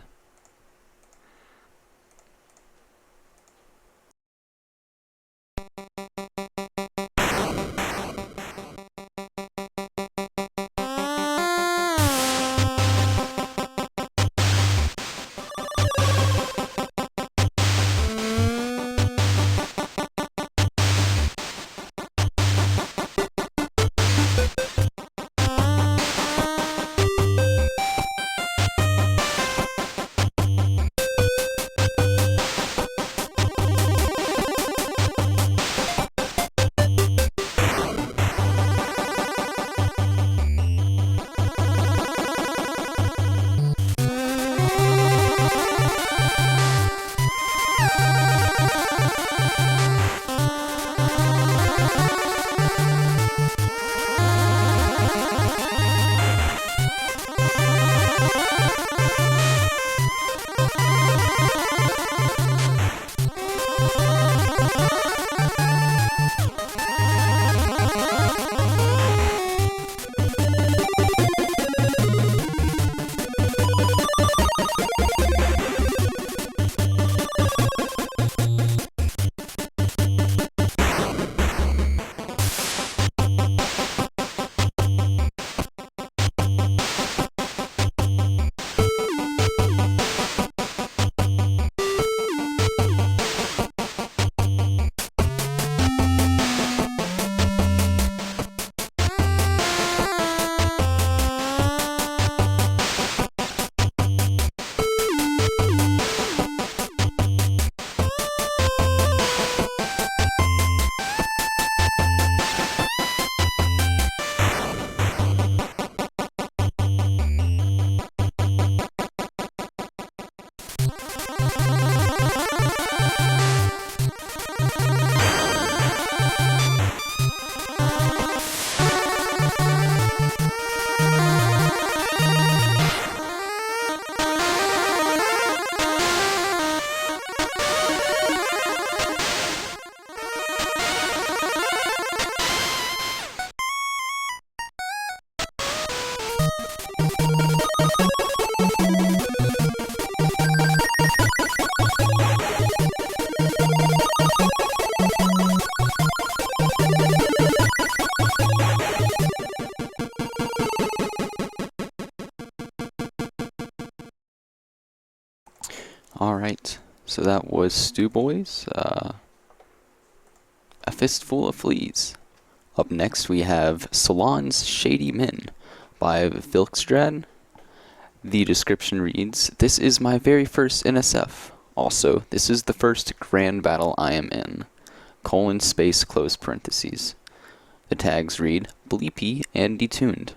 Alright, so that was Stew Boys, A Fistful of Fleas. Up next we have Salon's Shady Men by Vilkstrad. The description reads, "This is my very first NSF. Also, this is the first grand battle I am in. Space close parentheses." The tags read, bleepy and detuned.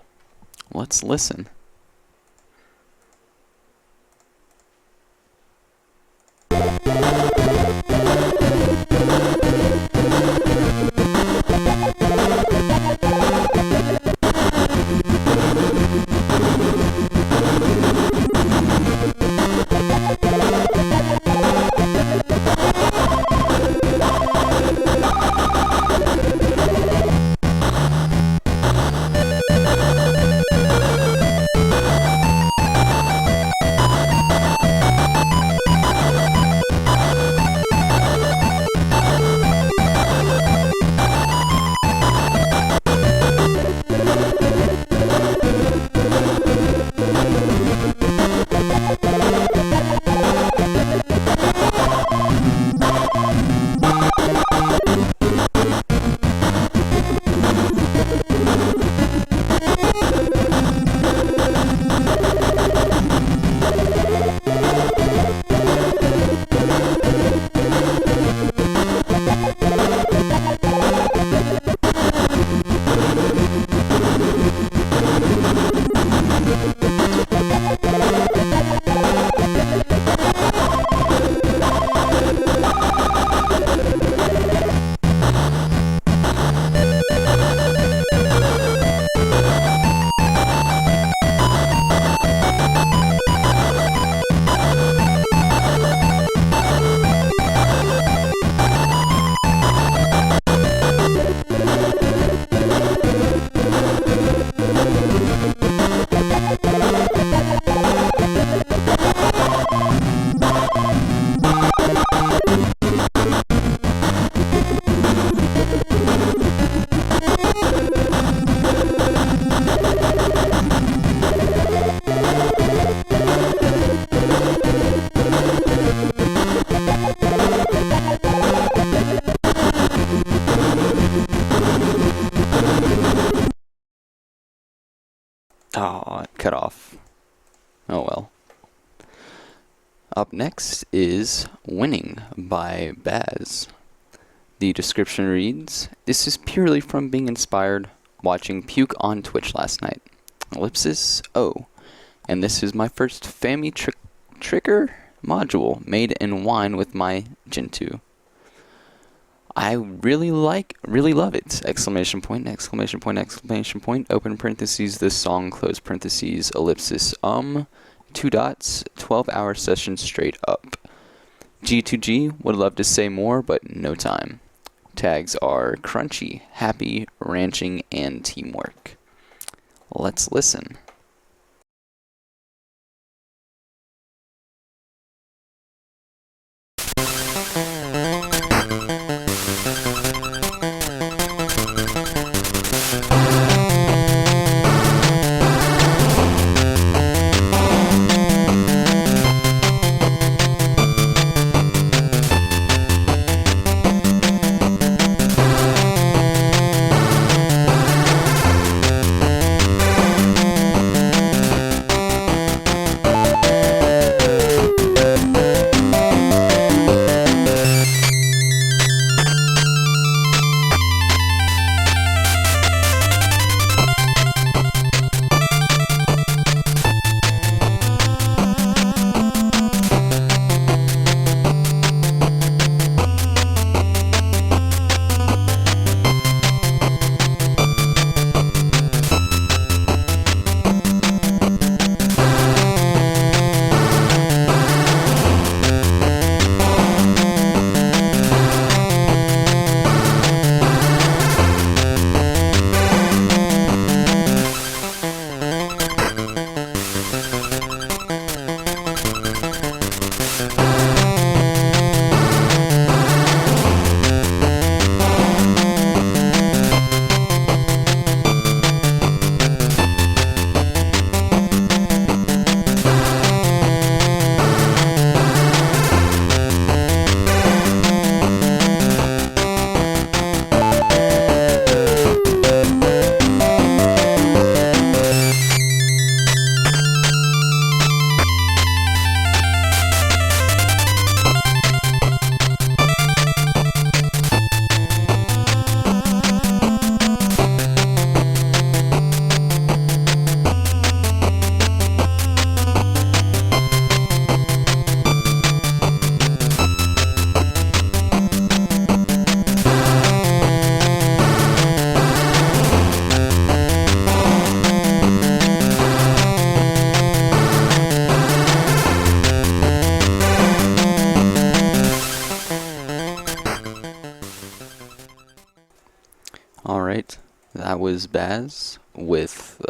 Let's listen. Oh, it cut off. Oh well. Up next is Winning by Baz. The description reads, "This is purely from being inspired watching Puke on Twitch last night. Ellipsis, oh. And this is my first Fami trigger module made in wine with my Gentoo. I really love it! Exclamation point, exclamation point, exclamation point, open parentheses, this song, close parentheses, ellipsis, 2 dots, 12-hour session straight up. G2G, would love to say more, but no time. Tags are crunchy, happy, ranching, and teamwork." Let's listen. was Baz with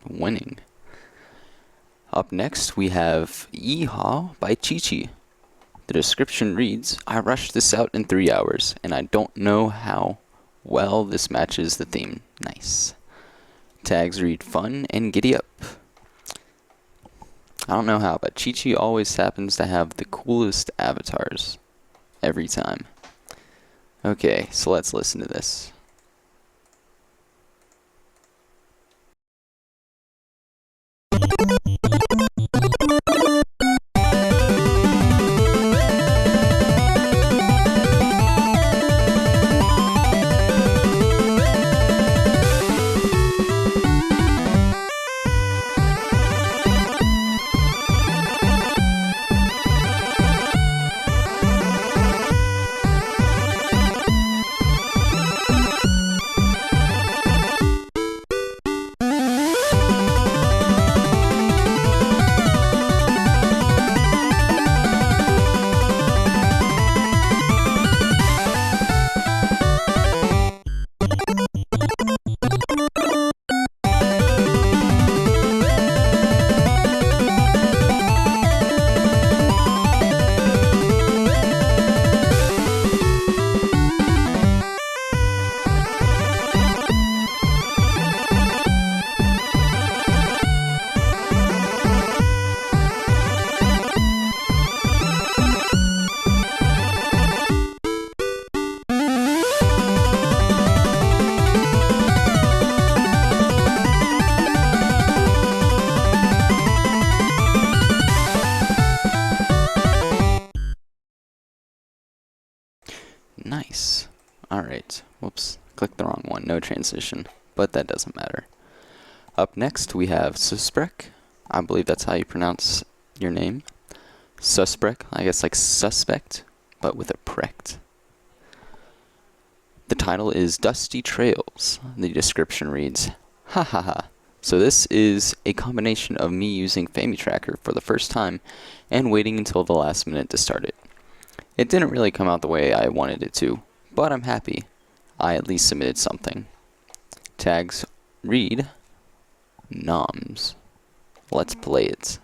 Winning. Up next, we have Yeehaw by Chi-Chi. The description reads, I rushed this out in 3 hours, and I don't know how well this matches the theme. Nice. Tags read fun and giddy up. I don't know how, but Chi-Chi always happens to have the coolest avatars. Every time. Okay, so let's listen to this. Nice. Alright. Whoops. Clicked the wrong one. No transition. But that doesn't matter. Up next, we have Susprek. I believe that's how you pronounce your name. Susprek. I guess like suspect, but with a prect. The title is Dusty Trails. The description reads, ha ha ha. So this is a combination of me using FamiTracker for the first time and waiting until the last minute to start it. It didn't really come out the way I wanted it to, but I'm happy. I at least submitted something. Tags read Noms. Let's play it.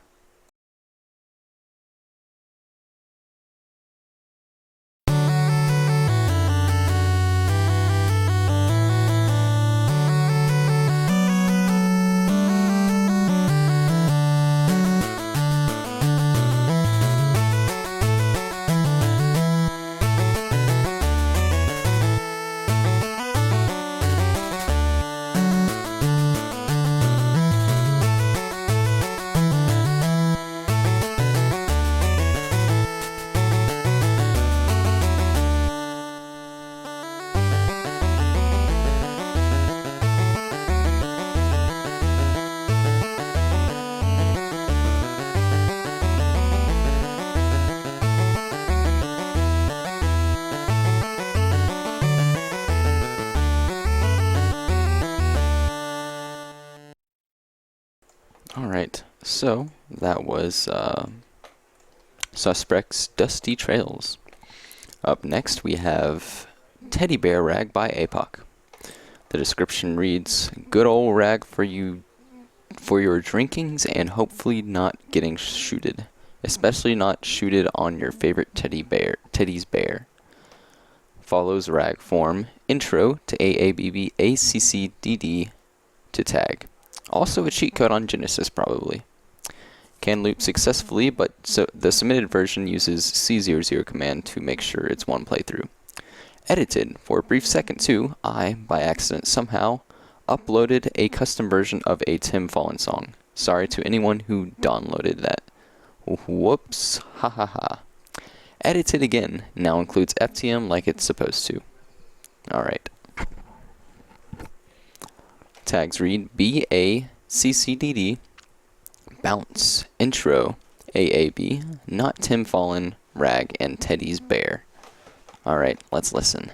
Alright, so that was Suspect's Dusty Trails. Up next we have Teddy Bear Rag by APOC. The description reads, good old rag for you for your drinkings and hopefully not getting shooted. Especially not shooted on your favorite Teddy's bear. Follows rag form, intro to AABBACCDD to tag. Also a cheat code on Genesis, probably. Can loop successfully, but the submitted version uses C00 command to make sure it's one playthrough. Edited. For a brief second too, I, by accident somehow, uploaded a custom version of a Tim Fallen song. Sorry to anyone who downloaded that. Whoops. Ha ha ha. Edited again. Now includes FTM like it's supposed to. Alright. Tags read BACCDD, Bounce, Intro, AAB, Not Tim Fallen, Rag, and Teddy's Bear. Alright, let's listen.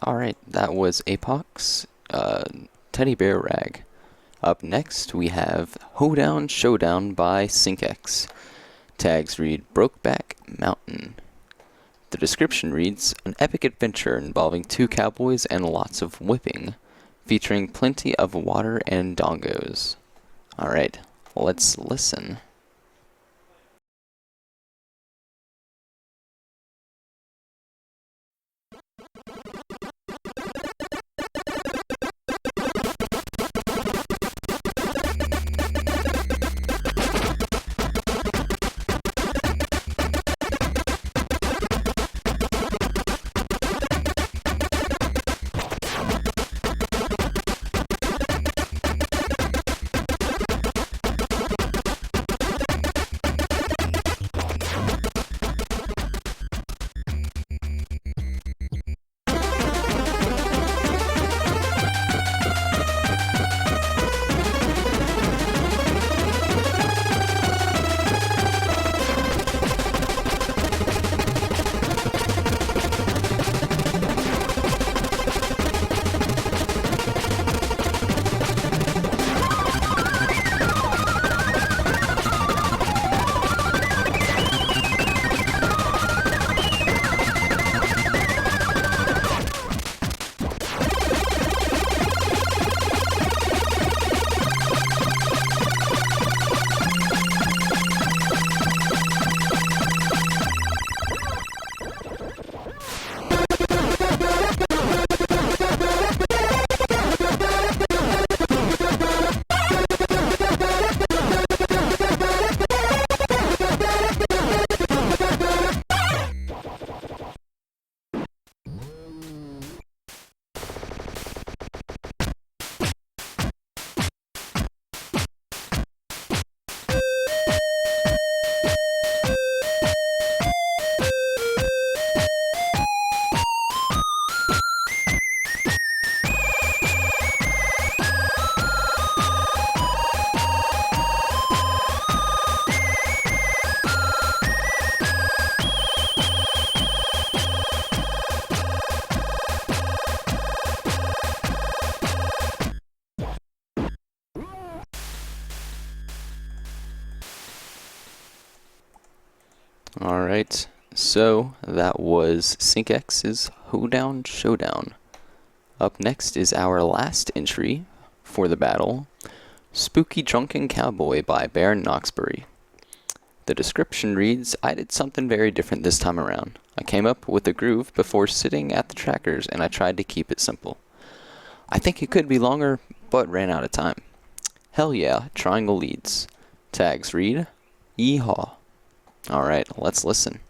Alright, that was Apox, Teddy Bear Rag. Up next, we have Hoedown Showdown by Syncx. Tags read Brokeback Mountain. The description reads, an epic adventure involving 2 cowboys and lots of whipping, featuring plenty of water and dongos. Alright, let's listen. Alright, so that was Syncx's Hoedown Showdown. Up next is our last entry for the battle, Spooky Drunken Cowboy by Baron Knoxbury. The description reads, I did something very different this time around. I came up with a groove before sitting at the trackers and I tried to keep it simple. I think it could be longer, but ran out of time. Hell yeah, triangle leads. Tags read, Yeehaw. Alright, let's listen.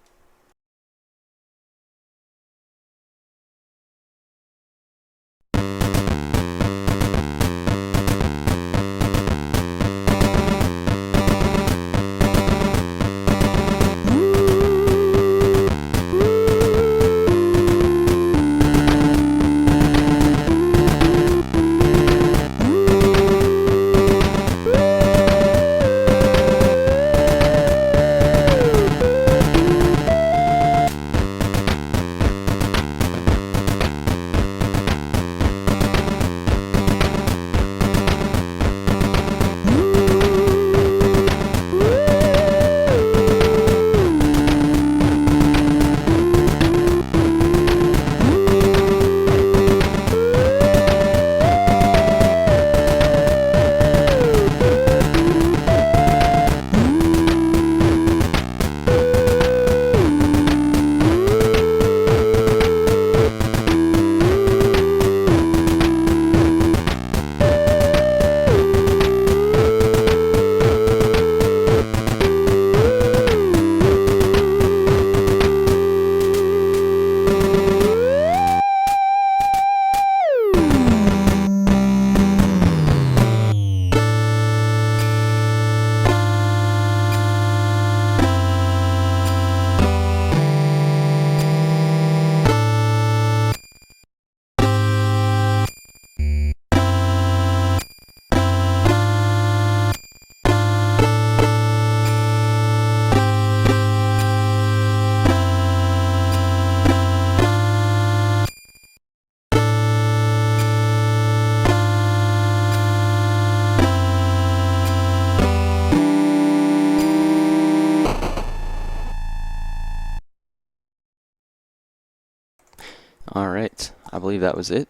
Alright, I believe that was it.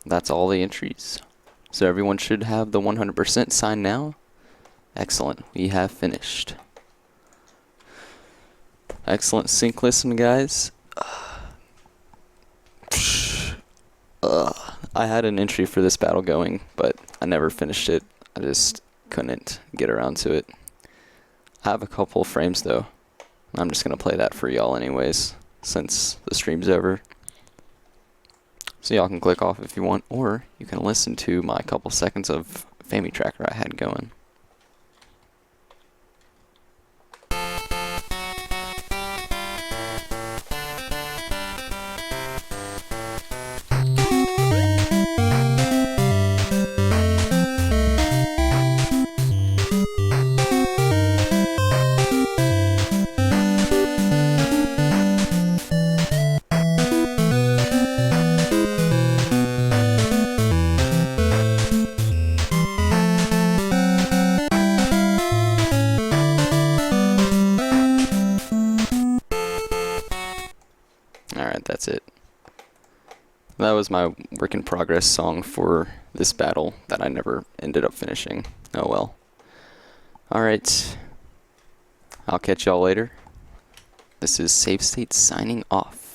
That's all the entries. So everyone should have the 100% signed now. Excellent, we have finished. Excellent Synclisten, guys. I had an entry for this battle going, but I never finished it. I just couldn't get around to it. I have a couple frames though. I'm just gonna play that for y'all anyways, since the stream's over. So y'all can click off if you want, or you can listen to my couple seconds of Fami Tracker I had going. Alright, that's it. That was my work in progress song for this battle that I never ended up finishing. Oh well. Alright. I'll catch y'all later. This is Save State signing off.